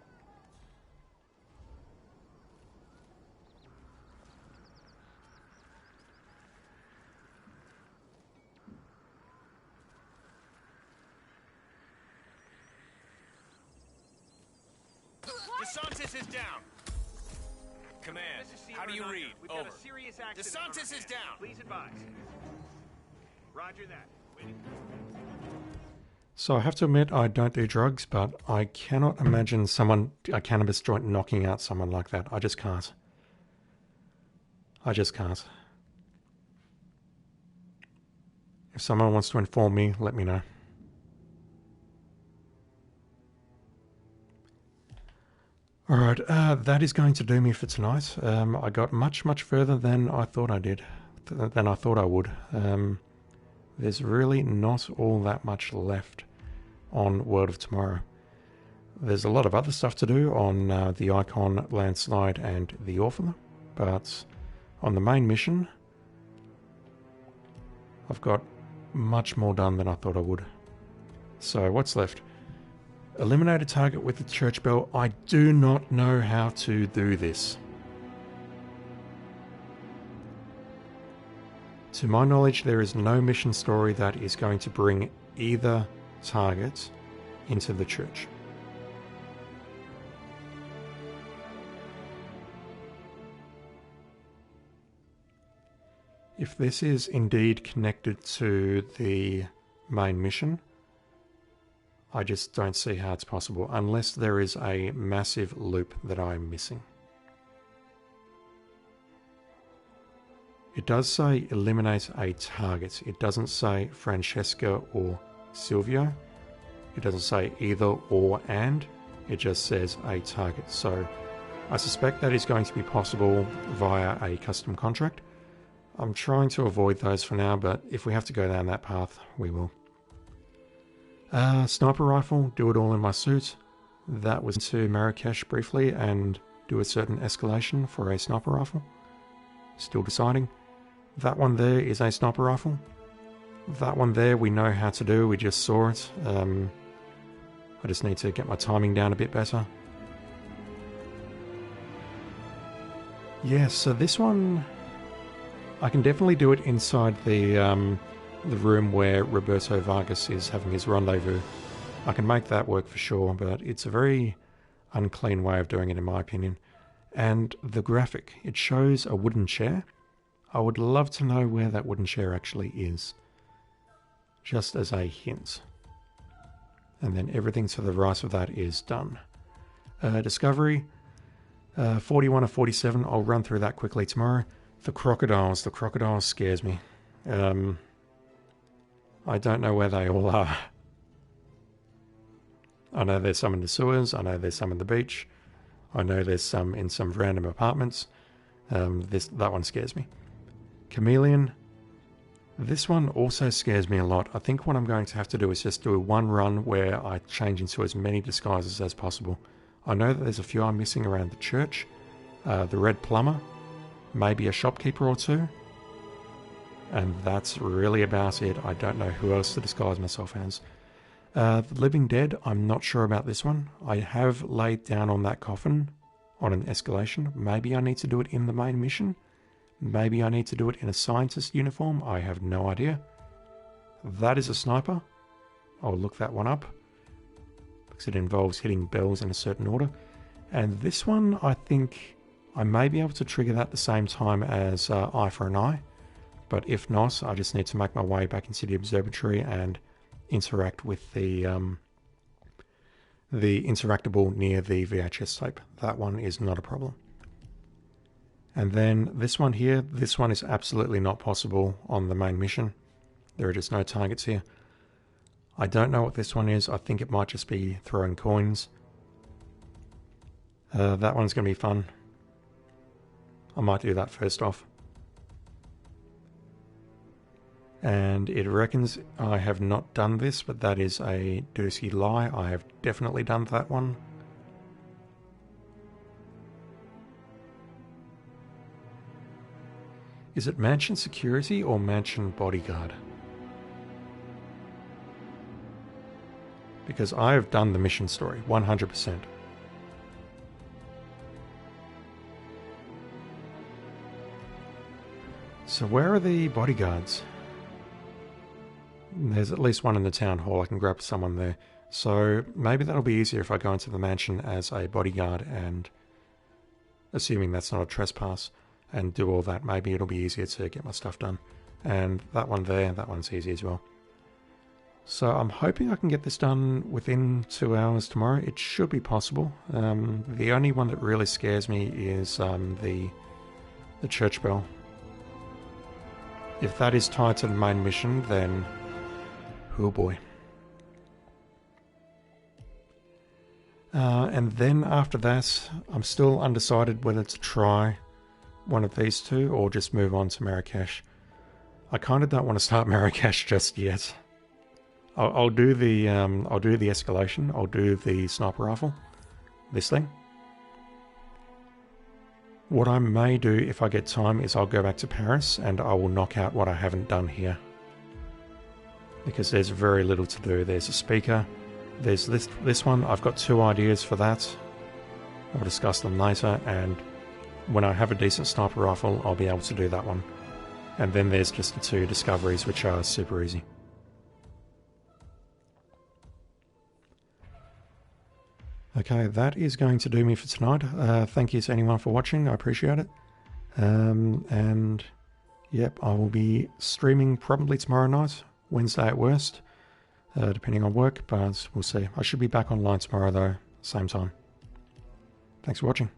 DeSantis is down. Command, how do you read? We've got Over. a serious accident. DeSantis is down. Please advise. Roger that. Waiting. So I have to admit, I don't do drugs, but I cannot imagine a cannabis joint knocking out someone like that. I just can't. I just can't. If someone wants to inform me, let me know. Alright, that is going to do me for tonight. I got much further than I thought I did. Than I thought I would. There's really not all that much left on World of Tomorrow. There's a lot of other stuff to do on the Icon, Landslide, and the Author, but on the main mission, I've got much more done than I thought I would. So what's left? Eliminate a target with the church bell. I do not know how to do this. To my knowledge, there is no mission story that is going to bring either target into the church. If this is indeed connected to the main mission, I just don't see how it's possible, unless there is a massive loop that I'm missing. It does say eliminate a target. It doesn't say Francesca or Silvio. It doesn't say either or and. It just says a target. So I suspect that is going to be possible via a custom contract. I'm trying to avoid those for now, but if we have to go down that path, we will. Sniper rifle, do it all in my suit. That was to Marrakesh briefly and do a certain escalation for a sniper rifle. Still deciding. That one there is a sniper rifle. That one there we know how to do, we just saw it. I just need to get my timing down a bit better. Yeah, so this one, I can definitely do it inside the room where Roberto Vargas is having his rendezvous. I can make that work for sure, but it's a very unclean way of doing it in my opinion. And the graphic, it shows a wooden chair. I would love to know where that wooden chair actually is. Just as a hint. And then everything to the right of that is done. Discovery, 41 or 47, I'll run through that quickly tomorrow. The crocodiles scares me. I don't know where they all are. I know there's some in the sewers, I know there's some in the beach, I know there's some in some random apartments. That one scares me. Chameleon, this one also scares me a lot. I think what I'm going to have to do is just do one run where I change into as many disguises as possible. I know that there's a few I'm missing around the church. The Red Plumber, maybe a shopkeeper or two. And that's really about it. I don't know who else to disguise myself as. The Living Dead, I'm not sure about this one. I have laid down on that coffin on an escalation. Maybe I need to do it in the main mission. Maybe I need to do it in a scientist uniform. I have no idea. That is a sniper. I'll look that one up, because it involves hitting bells in a certain order. And this one, I think I may be able to trigger that at the same time as Eye for an Eye. But if not, I just need to make my way back into the observatory and interact with the interactable near the VHS tape. That one is not a problem. And then this one here, this one is absolutely not possible on the main mission. There are just no targets here. I don't know what this one is. I think it might just be throwing coins. That one's going to be fun. I might do that first off. And it reckons I have not done this, but that is a Dursky lie. I have definitely done that one. Is it Mansion Security or Mansion Bodyguard? Because I have done the mission story, 100%. So where are the bodyguards? There's at least one in the town hall. I can grab someone there. So maybe that'll be easier if I go into the mansion as a bodyguard and, assuming that's not a trespass, and do all that. Maybe it'll be easier to get my stuff done. And that one there, that one's easy as well. So I'm hoping I can get this done within 2 hours tomorrow. It should be possible. The only one that really scares me is the church bell. If that is tied to the main mission, then oh boy. And then after that, I'm still undecided whether to try one of these two or just move on to Marrakesh. I kind of don't want to start Marrakesh just yet. I'll do the escalation. I'll do the sniper rifle. This thing. What I may do if I get time is I'll go back to Paris and I will knock out what I haven't done here. Because there's very little to do. There's a speaker. There's this one. I've got 2 ideas for that. I'll discuss them later, and when I have a decent sniper rifle, I'll be able to do that one. And then there's just the 2 discoveries, which are super easy. Okay, that is going to do me for tonight. Thank you to anyone for watching. I appreciate it. And yep, I will be streaming probably tomorrow night, Wednesday at worst, depending on work, but we'll see. I should be back online tomorrow though, same time. Thanks for watching.